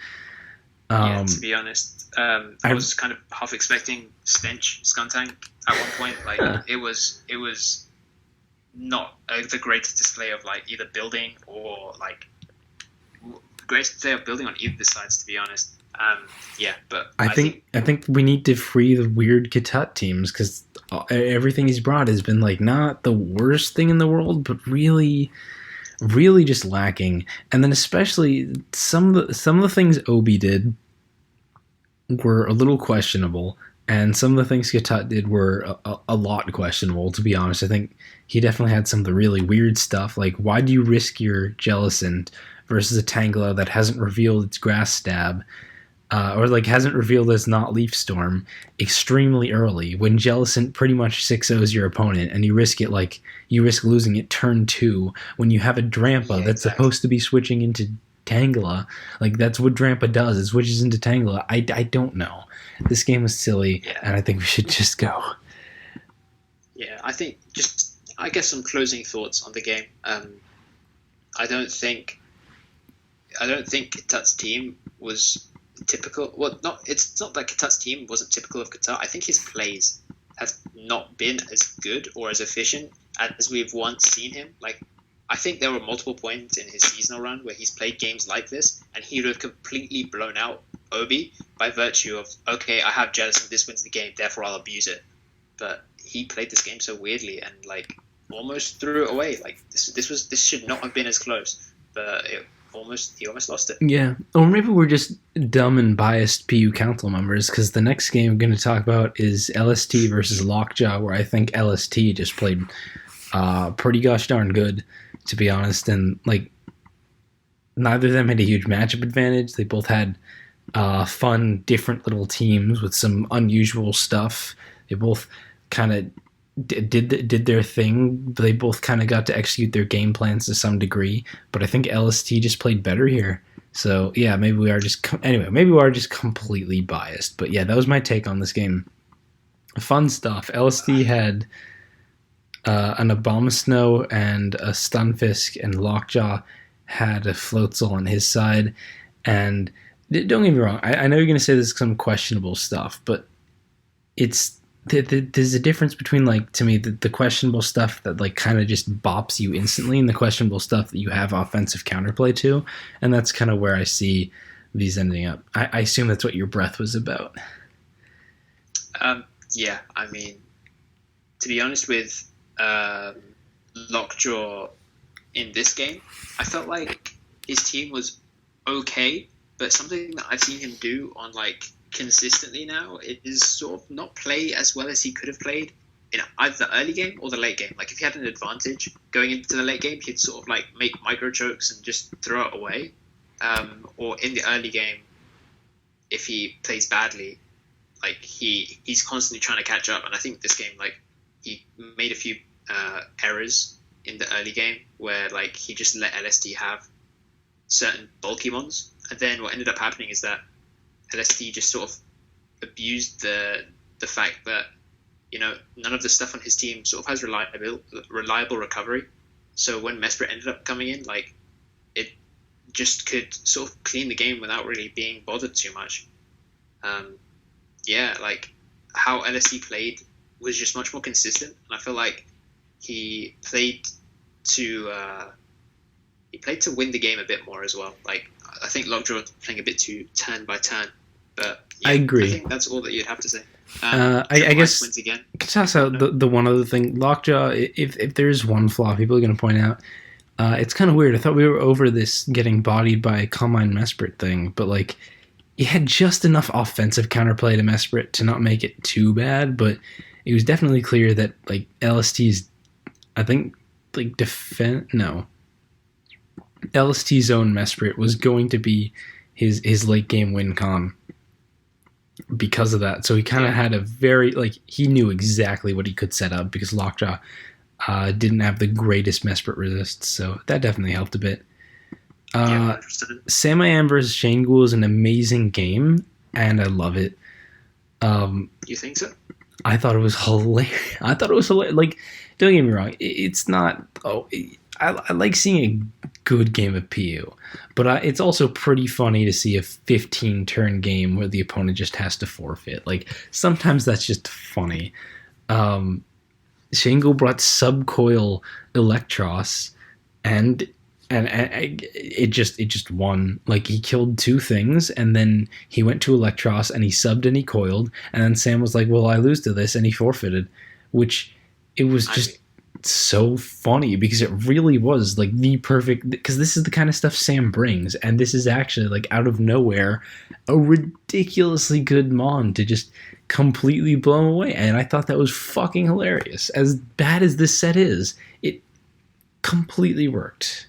S2: Yeah, to be honest, I was kind of half expecting Stench Skuntank at one point. Like it was not the greatest display of like either building or like greatest display of building on either sides. To be honest, yeah. But
S1: I think we need to free the weird Katut teams, because everything he's brought has been like not the worst thing in the world, but really just lacking. And then especially some of the things Obi did were a little questionable, and some of the things Katut did were a lot questionable, to be honest. I think he definitely had some of the really weird stuff, like why do you risk your Jellicent versus a Tangela that hasn't revealed its Grass Stab, or like hasn't revealed its not Leaf Storm extremely early, when Jellicent pretty much 6-0s your opponent, and you risk losing it turn 2 when you have a Drampa that's supposed to be switching into Tangela. Like, that's what Drampa does. It switches into Tangela. I don't know. This game was silly, and I think we should just go.
S2: Yeah, I guess some closing thoughts on the game. I don't think Katut's team was typical. Well, it's not that Katut's team wasn't typical of Katut. I think his plays have not been as good or as efficient as we've once seen him. Like, I think there were multiple points in his seasonal run where he's played games like this, and he would have completely blown out Obi by virtue of, okay, I have Jellicent, this wins the game, therefore I'll abuse it. But he played this game so weirdly and like almost threw it away. Like this should not have been as close, but he almost lost it.
S1: Yeah, or maybe we're just dumb and biased PU Council members, because the next game I'm going to talk about is LST versus Lockjaw, where I think LST just played pretty gosh darn good, to be honest. And like, neither of them had a huge matchup advantage. They both had fun, different little teams with some unusual stuff. They both kind of did their thing. They both kind of got to execute their game plans to some degree, but I think LST just played better here. So yeah, maybe we are just completely biased. But yeah, that was my take on this game. Fun stuff. LST had an Abomasnow and a Stunfisk, and Lockjaw had a Floatzel on his side. And don't get me wrong, I know you're going to say there's some questionable stuff, but there's a difference between, like, to me, the questionable stuff that like kind of just bops you instantly, and the questionable stuff that you have offensive counterplay to. And that's kind of where I see these ending up. I assume that's what your breath was about.
S2: Yeah, I mean, to be honest with Lockjaw in this game, I felt like his team was okay, but something that I've seen him do on like consistently now, it is sort of not play as well as he could have played in either the early game or the late game. Like, if he had an advantage going into the late game, he'd sort of like make micro chokes and just throw it away. Or in the early game, if he plays badly, like he's constantly trying to catch up. And I think this game, like, he made a few errors in the early game where like he just let LSD have certain bulky mons, and then what ended up happening is that LSD just sort of abused the fact that, you know, none of the stuff on his team sort of has reliable recovery. So when Mesprit ended up coming in, like, it just could sort of clean the game without really being bothered too much. Yeah, like how LSD played was just much more consistent, and I feel like he played to win the game a bit more as well. Like, I think Lockjaw was playing a bit too turn by turn, but yeah,
S1: I agree.
S2: I think that's all that you'd have to say.
S1: I guess
S2: wins again.
S1: Toss out the one other thing. Lockjaw, if there's one flaw people are going to point out, it's kind of weird. I thought we were over this getting bodied by Calmine Mesprit thing, but like, he had just enough offensive counterplay to Mesprit to not make it too bad, but it was definitely clear that like LST's, I think, like LST's own Mesprit was going to be his late game win con because of that. So he kind of had a very, like, he knew exactly what he could set up, because Lockjaw didn't have the greatest Mesprit resist, so that definitely helped a bit. Samayan versus Shane Ghoul is an amazing game, and I love it.
S2: You think so?
S1: I thought it was hilarious. Like, don't get me wrong. It's not. I like seeing a good game of PU, but it's also pretty funny to see a 15 turn game where the opponent just has to forfeit. Like sometimes that's just funny. Shango brought Sub-Coil Electros, and it just won. Like he killed two things, and then he went to Electros and he subbed and he coiled, and then Sam was like, "Well, I lose to this," and he forfeited, which it was just so funny because it really was like the perfect, because this is the kind of stuff Sam brings, and this is actually like out of nowhere a ridiculously good mon to just completely blow him away. And I thought that was fucking hilarious. As bad as this set is, it completely worked.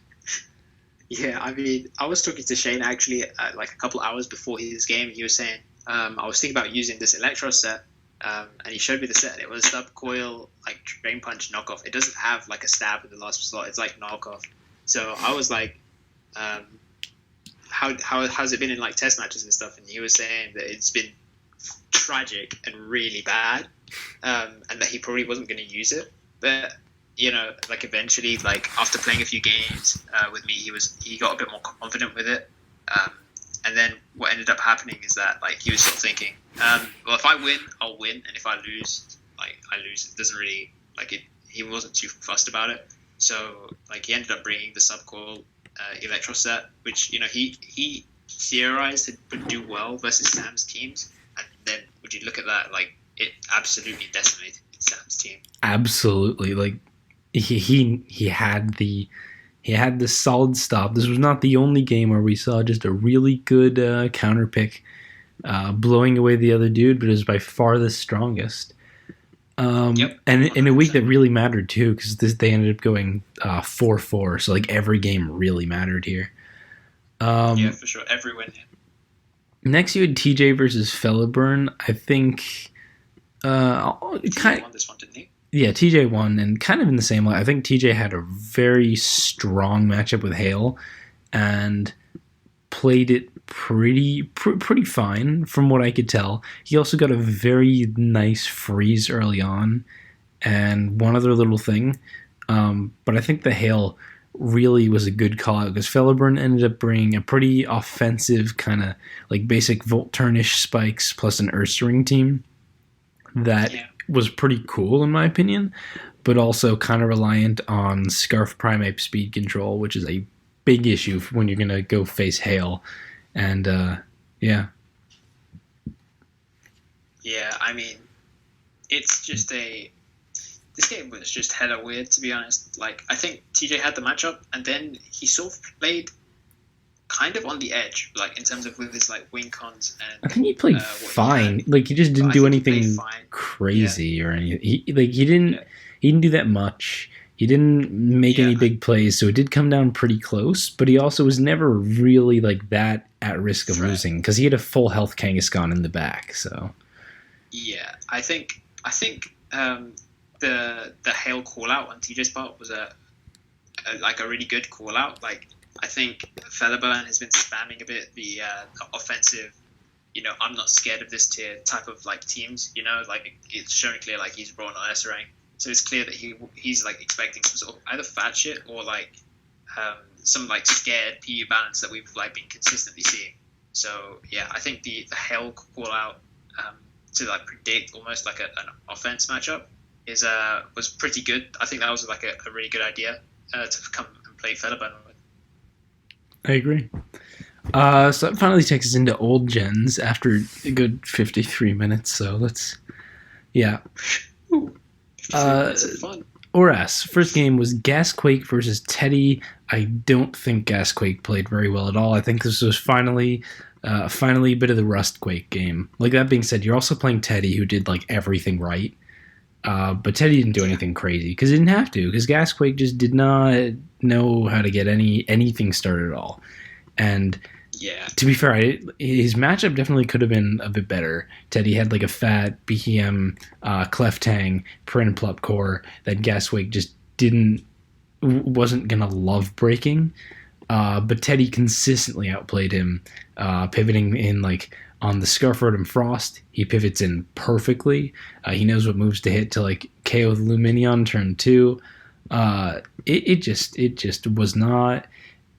S2: Yeah, I mean, I was talking to Shane actually like a couple hours before his game. He was saying, I was thinking about using this Electro set, and he showed me the set. It was Sub-Coil, like Drain Punch knockoff. It doesn't have like a stab in the last slot. It's like knockoff. So I was like, how's it been in like test matches and stuff? And he was saying that it's been tragic and really bad, and that he probably wasn't going to use it. But you know, like eventually, like after playing a few games with me, he got a bit more confident with it. And then what ended up happening is that like he was sort of thinking, well, if I win, I'll win, and if I lose, like I lose. It doesn't really like it. He wasn't too fussed about it. So like he ended up bringing the Sub-Coil Electro set, which you know he theorized it would do well versus Sam's teams. And then would you look at that, like it absolutely decimated Sam's team.
S1: Absolutely, like he had the solid stop. This was not the only game where we saw just a really good counter pick blowing away the other dude, but it was by far the strongest.
S2: Yep.
S1: And in a week that really mattered too, because they ended up going 4-4, so like every game really mattered here.
S2: Yeah, for sure, every win.
S1: Next, you had TJ versus Fellaburn. I think
S2: TJ won this one, didn't he?
S1: Yeah, TJ won, and kind of in the same way. I think TJ had a very strong matchup with Hale, and played it pretty fine from what I could tell. He also got a very nice freeze early on, and one other little thing. But I think the Hale really was a good call out because Fellaburn ended up bringing a pretty offensive kind of like basic Volt Turnish spikes plus an Ursaring team that was pretty cool in my opinion, but also kind of reliant on Scarf Primeape speed control, which is a big issue when you're going to go face Hale. And yeah,
S2: I mean, it's just this game was just hella weird, to be honest. Like, I think TJ had the matchup, and then he sort of played kind of on the edge, like in terms of with his like wing cons. And
S1: I think he played fine. Like he just didn't do anything crazy or anything. He didn't do that much. He didn't make any big plays, so it did come down pretty close. But he also was never really like that at risk of losing because he had a full health Kangaskhan in the back. So
S2: yeah, I think the Hale call out on TJ's part was a really good call out. Like I think Fellaburn has been spamming a bit the offensive, you know, I'm not scared of this tier type of like teams. You know, like it's showing clear like he's raw on Ursaring. So it's clear that he's like expecting some sort of either fat shit or like some like scared PU balance that we've like been consistently seeing. So yeah, I think the Hale call out to like predict almost like an offense matchup was pretty good. I think that was like a really good idea to come and play Fellaburn with.
S1: I agree. So that finally takes us into old gens after a good 53 minutes. So let's, yeah. Oras, first game was Gasquake versus Teddy. I don't think Gasquake played very well at all. I think this was finally a bit of the Rustquake game. Like that being said, you're also playing Teddy, who did like everything right. But Teddy didn't do anything crazy because he didn't have to, because Gasquake just did not know how to get anything started at all. And
S2: yeah,
S1: to be fair, his matchup definitely could have been a bit better. Teddy had like a fat BKM Cleftang Plup core that Gasquake just wasn't gonna love breaking. But Teddy consistently outplayed him, pivoting in like on the Scarf Rotom Frost. He pivots in perfectly. He knows what moves to hit to like KO the Luminion turn 2. It just was not.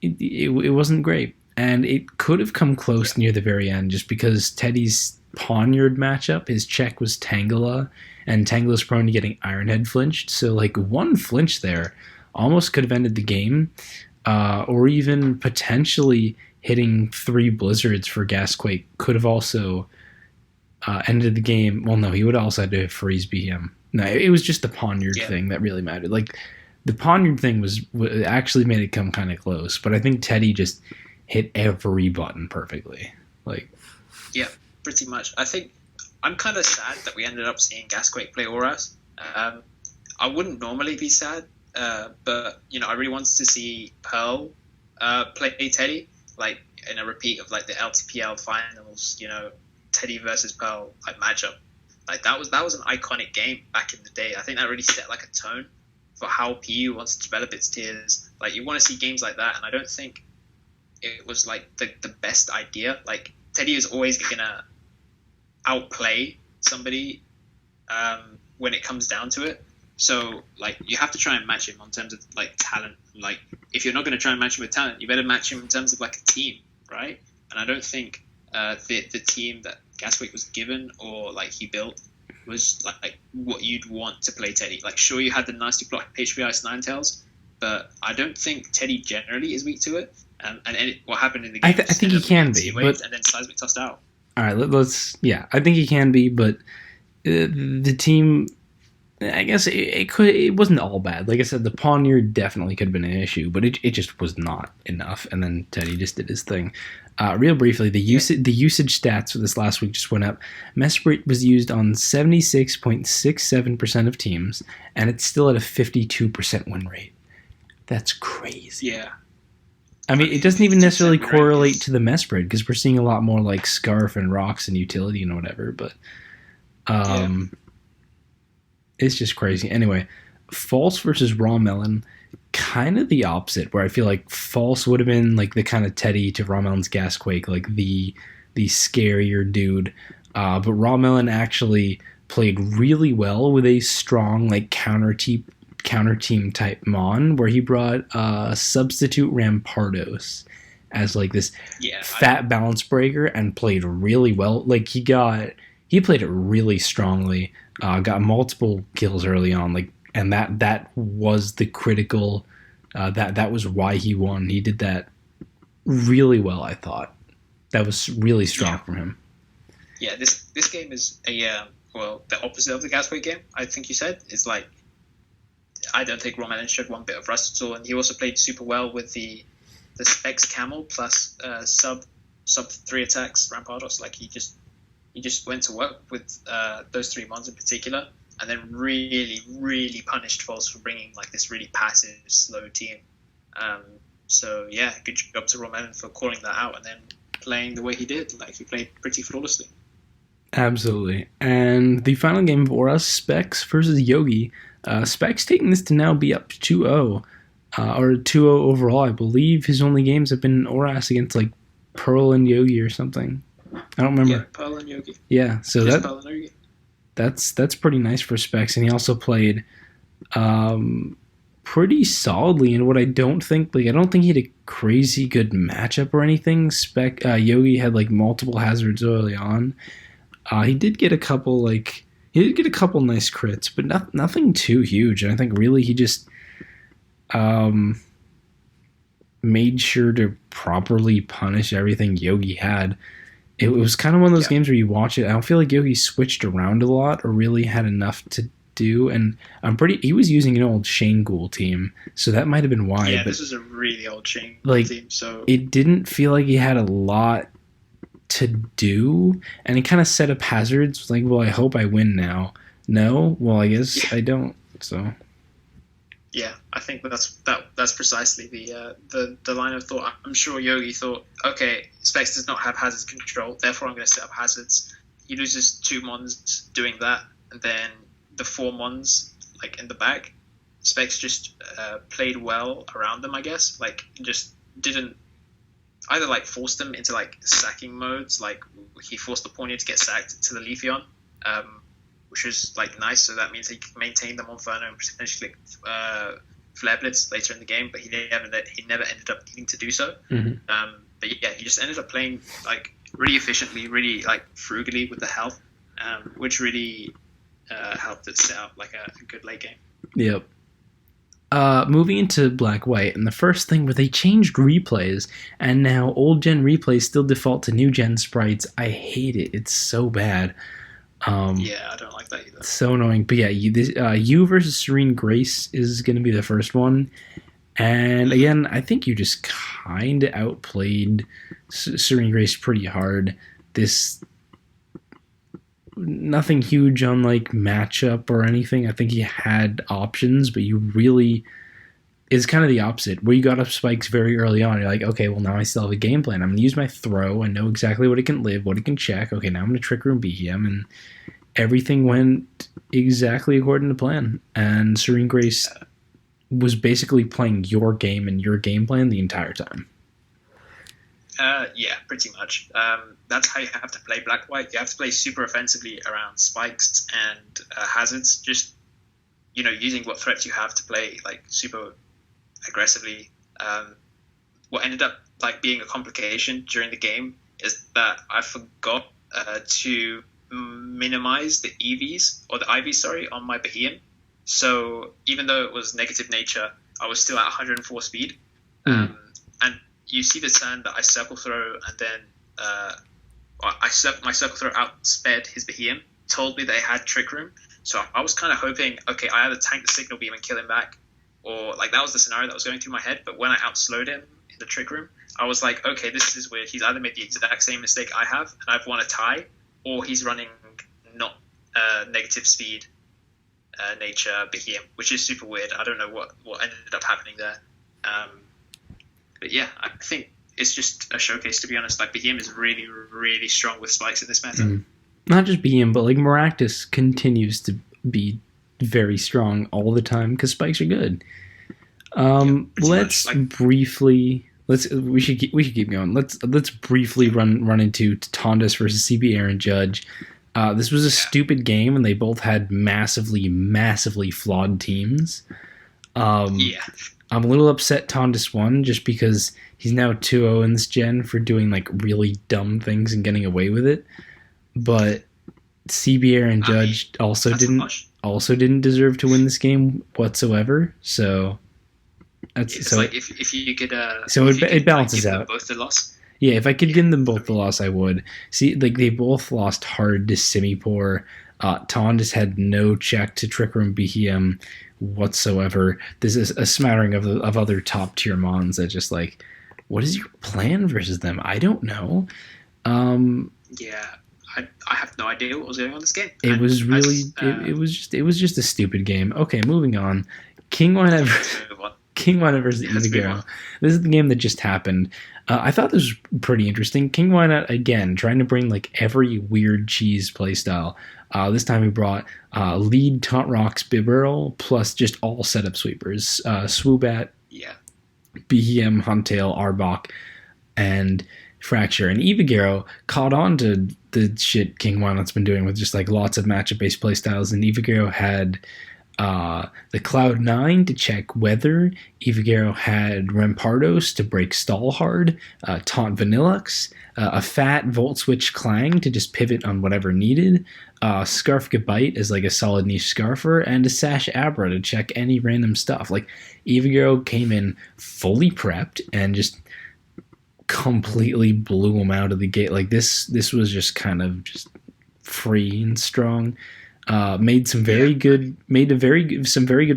S1: It wasn't great, and it could have come close near the very end, just because Teddy's Poniard matchup, his check was Tangela, and Tangela's prone to getting Ironhead flinched. So like one flinch there almost could have ended the game, or even potentially hitting 3 blizzards for Gasquake could have also ended the game. Well, no, he would also had to freeze BM. No, it was just the Poniard thing that really mattered. Like the Poniard thing was actually made it come kind of close, but I think Teddy just hit every button perfectly. Like,
S2: yeah, pretty much. I think I'm kind of sad that we ended up seeing Gasquake play Auras. I wouldn't normally be sad, but I really wanted to see Pearl play Teddy, like in a repeat of like the LTPL finals. Teddy versus Pearl like matchup. Like that was an iconic game back in the day. I think that really set like a tone for how PU wants to develop its tiers. Like you want to see games like that, and I don't think it was like the best idea. Like Teddy is always gonna outplay somebody when it comes down to it. So like you have to try and match him in terms of like talent. Like if you're not going to try and match him with talent, you better match him in terms of like a team, right? And I don't think the team that Gaswick was given or like he built was like what you'd want to play Teddy. Like sure, you had the nasty block HP Ice Ninetales, but I don't think Teddy generally is weak to it. And what happened in the game?
S1: I think he can be, but
S2: and then Seismic tossed out.
S1: All right, let's. Yeah, I think he can be, but the team, I guess it wasn't all bad. Like I said, the Poniard definitely could have been an issue, but it just was not enough. And then Teddy just did his thing. Real briefly, the usage stats for this last week just went up. Mesprit was used on 76.67% of teams, and it's still at a 52% win rate. That's crazy.
S2: Yeah.
S1: I mean, it doesn't even necessarily correlate to the Mesprit because we're seeing a lot more like Scarf and Rocks and Utility and whatever, but it's just crazy. Anyway, False versus Raw Melon, kind of the opposite, where I feel like False would have been like the kind of Teddy to Raw Melon's Gasquake, like the scarier dude, but Raw Melon actually played really well with a strong like counter team type Mon, where he brought substitute Rampardos as like this fat balance breaker and played really well. Like he played it really strongly, got multiple kills early on, like, and that was the critical that was why he won. He did that really well. I thought that was really strong from him.
S2: Yeah, this game is the opposite of the Gasway game. I think you said is like. I don't think Roman showed one bit of rust at all, and he also played super well with the Specs Camel plus sub 3 attacks Rampardos. Like he just went to work with those 3 mons in particular, and then really really punished False for bringing like this really passive slow team. So yeah, good job to Roman for calling that out and then playing the way he did. Like he played pretty flawlessly.
S1: Absolutely. And the final game of Auras, Specs versus Yogi. Specs taking this to now be up 2-0, or 2-0 overall. I believe his only games have been Auras against like Pearl and Yogi or something. I don't remember.
S2: Yeah, Pearl and Yogi.
S1: Yeah, so that's pretty nice for Specs, and he also played pretty solidly in what I don't think he had a crazy good matchup or anything. Yogi had like multiple hazards early on. He did get a couple nice crits, but nothing too huge. And I think really he just made sure to properly punish everything Yogi had. It was kind of one of those games where you watch it. I don't feel like Yogi switched around a lot or really had enough to do. And he was using an old Shane Ghoul team, so that might have been why.
S2: Yeah,
S1: but
S2: this is a really old Shane Ghoul team. So
S1: it didn't feel like he had a lot to do, and he kind of set up hazards like, well, I hope I win now. No, well, I guess I don't. So
S2: yeah, I think that's precisely the line of thought. I'm sure Yogi thought, okay, Specs does not have hazards control, therefore I'm going to set up hazards. He loses 2 mons doing that, and then the 4 mons like in the back. Specs just played well around them, I guess. Like just didn't either like force them into like sacking modes, like he forced the Pawniard to get sacked to the Leafeon, which was like nice. So that means he can maintain them on Inferno and potentially Flare Blitz later in the game, but he never ended up needing to do so.
S1: Mm-hmm.
S2: But yeah, he just ended up playing like really efficiently, really like frugally with the health, which really helped it set up like a good late game.
S1: Yep. Moving into Black White, and the first thing where they changed replays, and now old gen replays still default to new gen sprites. I hate it. It's so bad.
S2: Yeah, I don't like that either.
S1: So annoying. But yeah, you versus Serene Grace is going to be the first one. And again, I think you just kind of outplayed Serene Grace pretty hard. Nothing huge on like matchup or anything. I think he had options, but you really is kind of the opposite. Where you got up spikes very early on, you're like, okay, well now I still have a game plan. I'm gonna use my throw. I know exactly what it can live, what it can check. Okay, now I'm gonna trick room BM, and everything went exactly according to plan. And Serene Grace was basically playing your game and your game plan the entire time.
S2: Yeah, pretty much. That's how you have to play Black White. You have to play super offensively around spikes and hazards. Just using what threats you have to play like super aggressively. What ended up like being a complication during the game is that I forgot to minimize the EVs or the IVs, sorry, on my Bohemian. So even though it was negative nature, I was still at 104 speed. And you see the turn that I circle throw, and then my circle throw outsped his Bohemian, told me they had Trick Room. So I was kind of hoping, okay, I either tank the Signal Beam and kill him back, or like that was the scenario that was going through my head. But when I outslowed him in the Trick Room, I was like, okay, this is weird. He's either made the exact same mistake I have, and I've won a tie, or he's running not negative speed nature Bohemian, which is super weird. I don't know what ended up happening there. But yeah, I think it's just a showcase, to be honest. Like, Bohemian is really, really strong with spikes in this meta.
S1: Not just Bohemian, but like Maractus continues to be very strong all the time because spikes are good. Let's briefly we should keep going. Let's briefly run into Tondas versus CB Aaron Judge. This was a stupid game, and they both had massively flawed teams. I'm a little upset Tondas won just because he's now 2-0 in this gen for doing like really dumb things and getting away with it. But CB Aaron Judge also didn't deserve to win this game whatsoever. So
S2: it's like if you could
S1: it balances out.
S2: Both the loss.
S1: Yeah, if I could give them both the loss, I would. See, like they both lost hard to Simipour. Tondas had no check to Trick Room BM whatsoever. This is a smattering of other top tier mons that just like, what is your plan versus them? I don't know.
S2: I have no idea what was going on in this game.
S1: It was really it was just a stupid game. Okay, moving on. King Wine versus Evagero. This is the game that just happened. I thought this was pretty interesting. King Wine again trying to bring like every weird cheese playstyle. This time he brought lead Taunt Rocks Bibarel plus just all setup sweepers. Swoobat, BM, Huntail, Arbok, and Fracture. And Evagero caught on to the shit King Wildnut's been doing with just like lots of matchup-based playstyles. And Evagero had the Cloud9 to check weather. Evagero had Rampardos to break stall hard. Taunt Vanillux. A fat Volt Switch Clang to just pivot on whatever needed. Scarf Gabite as like a solid niche scarfer. And a Sash Abra to check any random stuff. Like Evagero came in fully prepped and just completely blew him out of the gate. Like this was just kind of just free and strong. Made some very good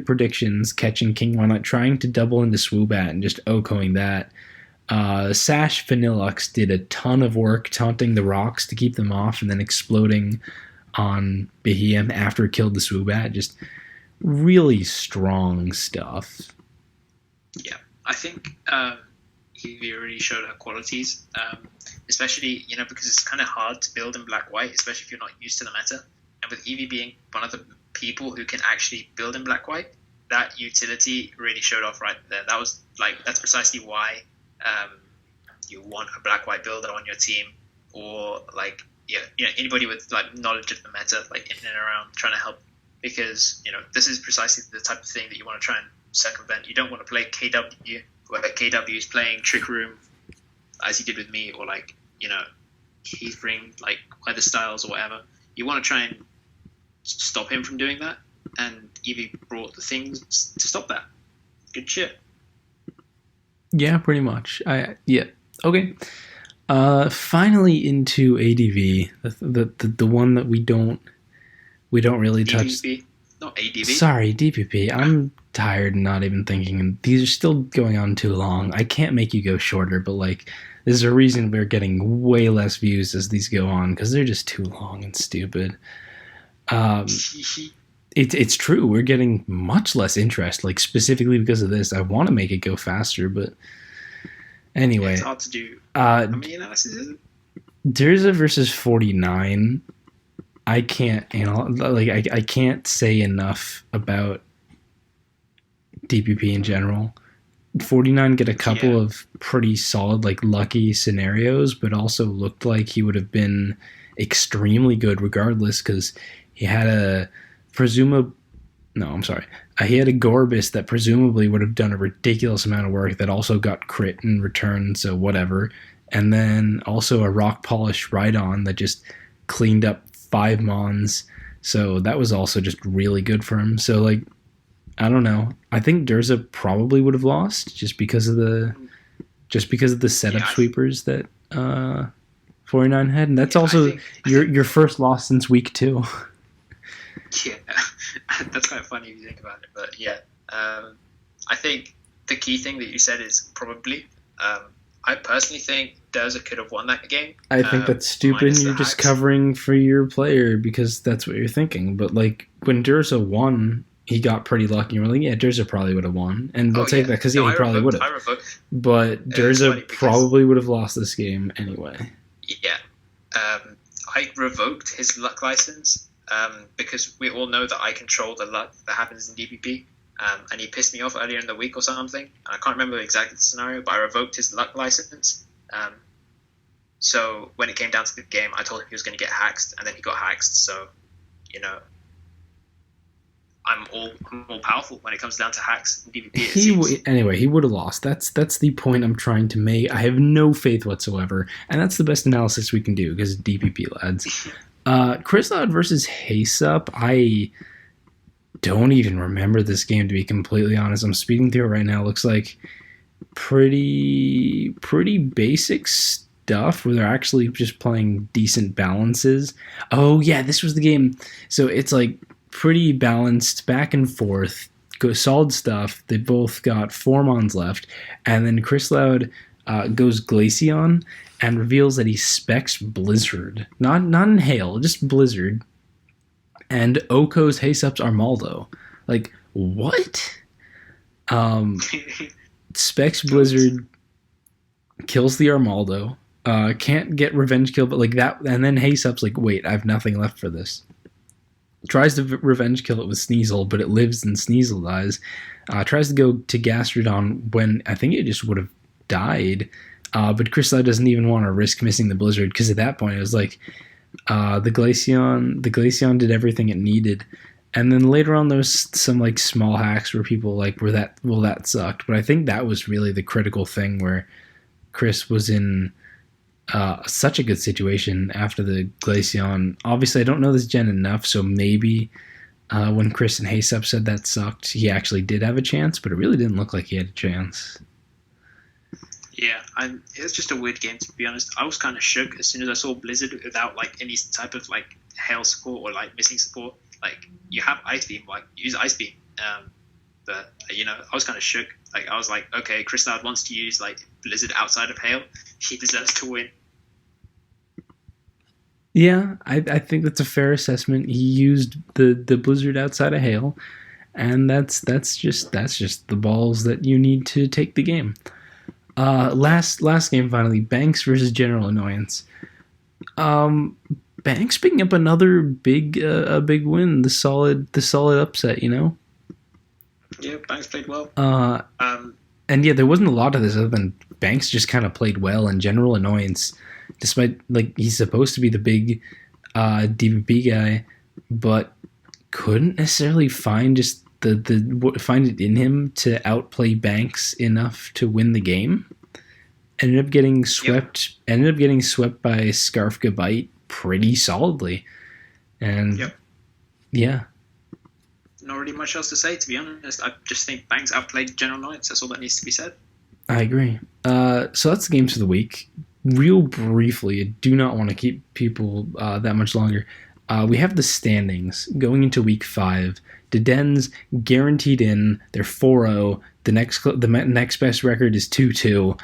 S1: predictions, catching King Wildnut, trying to double into Swoobat and just OHKOing that. Sash Vanillux did a ton of work taunting the rocks to keep them off and then exploding on Behem after it killed the Swoobat. Just really strong stuff.
S2: Yeah, I think he really showed her qualities, especially, because it's kind of hard to build in Black-White, especially if you're not used to the meta. And with Eevee being one of the people who can actually build in Black-White, that utility really showed off right there. That's precisely why you want a Black-White builder on your team, or anybody with like knowledge of the meta, like in and around trying to help, because this is precisely the type of thing that you want to try and circumvent. You don't want to play KW, where KW is playing Trick Room, as he did with me, or like, Heath Ring, like Weather Styles or whatever. You want to try and stop him from doing that, and Eevee brought the things to stop that. Good shit.
S1: Yeah, pretty much. Yeah. Okay. Finally into ADV, the one that we don't really touch.
S2: DPP, not ADV.
S1: Sorry, DPP. I'm tired and not even thinking. And these are still going on too long. I can't make you go shorter, but like, there's a reason we're getting way less views as these go on because they're just too long and stupid. It's true. We're getting much less interest, like specifically because of this. I want to make it go faster, but anyway,
S2: it's hard to do. How many analysis is it?
S1: Durza versus 49. I can't, I can't say enough about DPP in general. 49 get a couple of pretty solid, like lucky scenarios, but also looked like he would have been extremely good regardless because he had a he had a Gorbis that presumably would have done a ridiculous amount of work that also got crit in return, so whatever. And then also a Rock Polish Rhydon that just cleaned up 5 Mons, so that was also just really good for him. So like, I don't know. I think Durza probably would have lost just because of the setup sweepers that 49 had, and that's also your first loss since week 2.
S2: Yeah, that's quite funny if you think about it. But yeah, I think the key thing that you said is probably. I personally think Durza could have won that game. I
S1: think that's stupid. And you're just covering for your player because that's what you're thinking. But like when Durza won, he got pretty lucky. You're like, yeah, Durza probably would have won, and we'll take that because he probably would have. But Durza probably would have lost this game anyway.
S2: Yeah, I revoked his luck license. Because we all know that I control the luck that happens in DPP, and he pissed me off earlier in the week or something, and I can't remember exactly the scenario, but I revoked his luck license. So when it came down to the game, I told him he was going to get haxed, and then he got haxed. So, I'm all powerful when it comes down to hacks in DPP.
S1: Anyway, he would have lost. That's the point I'm trying to make. I have no faith whatsoever, and that's the best analysis we can do because DPP, lads. Chris Loud versus Haysup. I don't even remember this game, to be completely honest. I'm speeding through it right now. It looks like pretty basic stuff where they're actually just playing decent balances. Oh yeah, this was the game. So it's like pretty balanced, back and forth, solid stuff. They both got 4 Mons left, and then Chris Loud goes Glaceon and reveals that he specs Blizzard. Not in Hail, just Blizzard. And Oko's Haysup's Armaldo. Like, what? Specs Blizzard, kills the Armaldo, can't get Revenge Kill, but like that, and then Haysup's like, wait, I have nothing left for this. Tries to Revenge Kill it with Sneasel, but it lives and Sneasel dies. Tries to go to Gastrodon when I think it just would have died. But Chris Loud doesn't even want to risk missing the Blizzard because at that point it was like the Glaceon did everything it needed, and then later on there was some like small hacks where people like that sucked. But I think that was really the critical thing where Chris was in such a good situation after the Glaceon. Obviously, I don't know this gen enough, so maybe when Chris and Haysup said that sucked, he actually did have a chance, but it really didn't look like he had a chance.
S2: Yeah, it's just a weird game, to be honest. I was kind of shook as soon as I saw Blizzard without like any type of like Hail support or like missing support. Like, you have Ice Beam, like use Ice Beam. But I was kind of shook. Like, I was like, okay, Chris Loud wants to use like Blizzard outside of Hail. He deserves to win.
S1: Yeah, I think that's a fair assessment. He used the Blizzard outside of Hail, and that's just the balls that you need to take the game. Last game finally, Banks versus General Annoyance. Banks picking up another big win, the solid upset,
S2: Yeah, Banks played well.
S1: And yeah, there wasn't a lot of this other than Banks just kind of played well, and General Annoyance, despite like he's supposed to be the big DPP guy, but couldn't necessarily find just find it in him to outplay Banks enough to win the game. Ended up getting swept. Yep. Ended up getting swept by Scarf Gabite pretty solidly, and yeah.
S2: Not really much else to say, to be honest. I just think Banks outplayed General Knights. That's all that needs to be said.
S1: I agree. So that's the games for the week. Real briefly, I do not want to keep people that much longer. We have the standings going into week 5. Dedens guaranteed in. They're 4-0. The next best record is 2-2.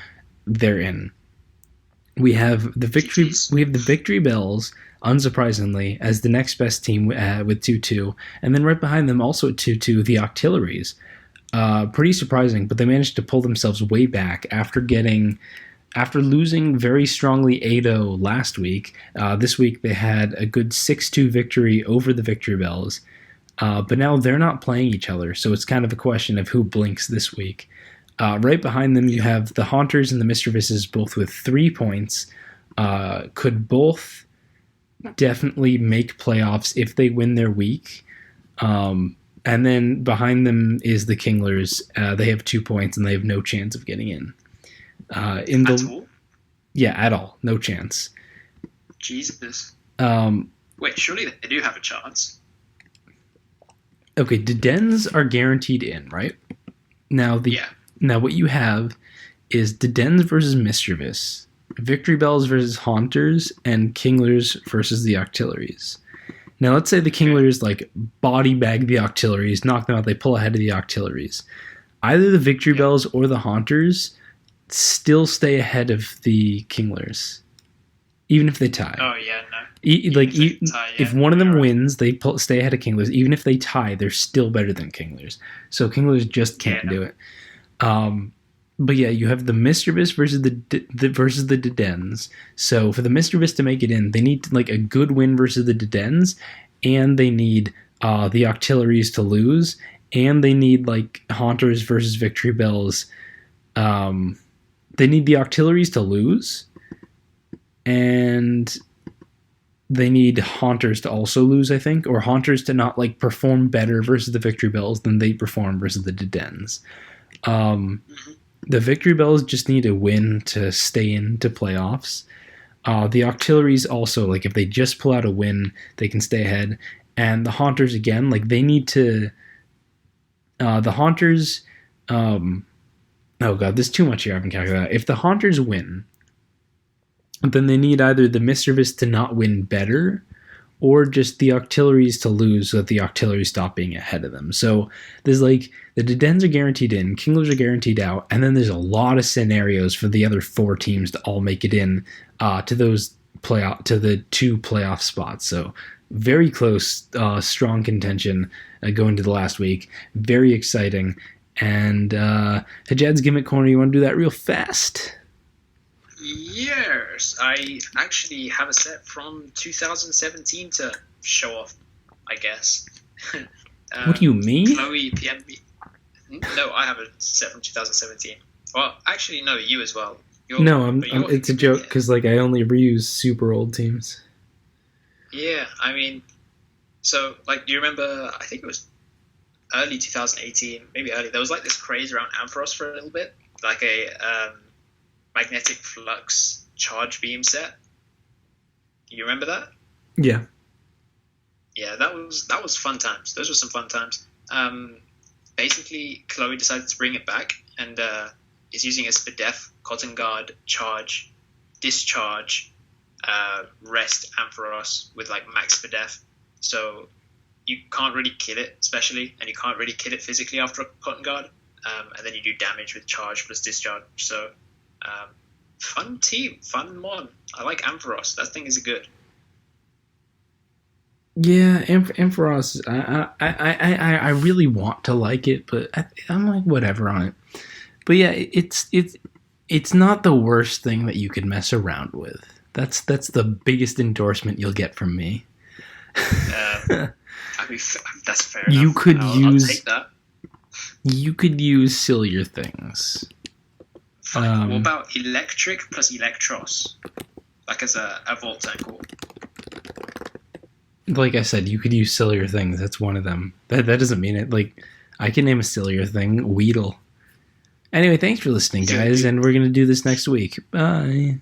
S1: They're in. We have the victory. We have the Victory Bells, unsurprisingly, as the next best team with 2-2, and then right behind them, also at 2-2, the Octilleries. Pretty surprising, but they managed to pull themselves way back after losing very strongly 8-0 last week. This week they had a good 6-2 victory over the Victory Bells, but now they're not playing each other, so it's kind of a question of who blinks this week. Right behind them, you have the Haunters and the Mistresses, both with 3 points. Could both definitely make playoffs if they win their week. And then behind them is the Kinglers. They have 2 points and they have no chance of getting in.
S2: At all?
S1: Yeah, at all. No chance.
S2: Jesus. Wait, surely they do have a chance.
S1: Okay, Dedens are guaranteed in, right? Now what you have is Dedens versus Mischievous, Victory Bells versus Haunters, and Kinglers versus the Octilleries. Now let's say the Kinglers body bag the Octilleries, knock them out, they pull ahead of the Octilleries. Either the Victory Bells or the Haunters still stay ahead of the Kinglers, even if they tie.
S2: Oh yeah, no.
S1: If one of them wins, they stay ahead of Kinglers. Even if they tie, they're still better than Kinglers. So Kinglers just can't do it. But yeah, you have the Mischievous versus the Dedens. So for the Mischievous to make it in, they need a good win versus the Dedens, and they need the Octilleries to lose, and they need Haunters versus Victory Bells. They need the Octilleries to lose, and they need Haunters to also lose, I think, or Haunters to not perform better versus the Victory Bells than they perform versus the Dedens. The Victory Bells just need a win to stay into playoffs. The Octilleries also, if they just pull out a win, they can stay ahead. And the Haunters, again, they need to... the Haunters... oh god, there's too much here I haven't calculated. If the Haunters win, then they need either the Mischievous to not win better, or just the Octilleries to lose so that the Octilleries stop being ahead of them. So there's the Dedens are guaranteed in, Kinglers are guaranteed out, and then there's a lot of scenarios for the other 4 teams to all make it in to the 2 playoff spots. So very close, strong contention going to the last week. Very exciting. And Hajad's Gimmick Corner, you want to do that real fast?
S2: Yes, I actually have a set from 2017 to show off, I guess.
S1: What do you mean?
S2: Chloe PMB. No, I have a set from 2017. Well, actually, no, you as well.
S1: It's a joke because I only reuse super old teams.
S2: Yeah, I mean, so do you remember? I think it was early 2018, maybe early. There was this craze around Ampharos for a little bit, a magnetic flux charge beam set. You remember that?
S1: Yeah.
S2: Yeah, that was fun times. Those were some fun times. Basically, Chloe decided to bring it back and is using a Spadef, Cotton Guard, charge, discharge, rest Ampharos with max Spadef. So you can't really kill it, especially, and you can't really kill it physically after a Cotton Guard. And then you do damage with charge plus discharge. So fun team, fun mod. I like Ampharos. That thing is good.
S1: Yeah, Ampharos. I really want to like it, but I'm whatever on it. But yeah, it's not the worst thing that you could mess around with. That's the biggest endorsement you'll get from me.
S2: That's fair enough. I'll take that.
S1: You could use sillier things.
S2: Fine. What about electric plus Electros? As a Volt Tank?
S1: Like I said, you could use sillier things. That's one of them. That doesn't mean it. I can name a sillier thing. Weedle. Anyway, thanks for listening, guys, and we're going to do this next week. Bye.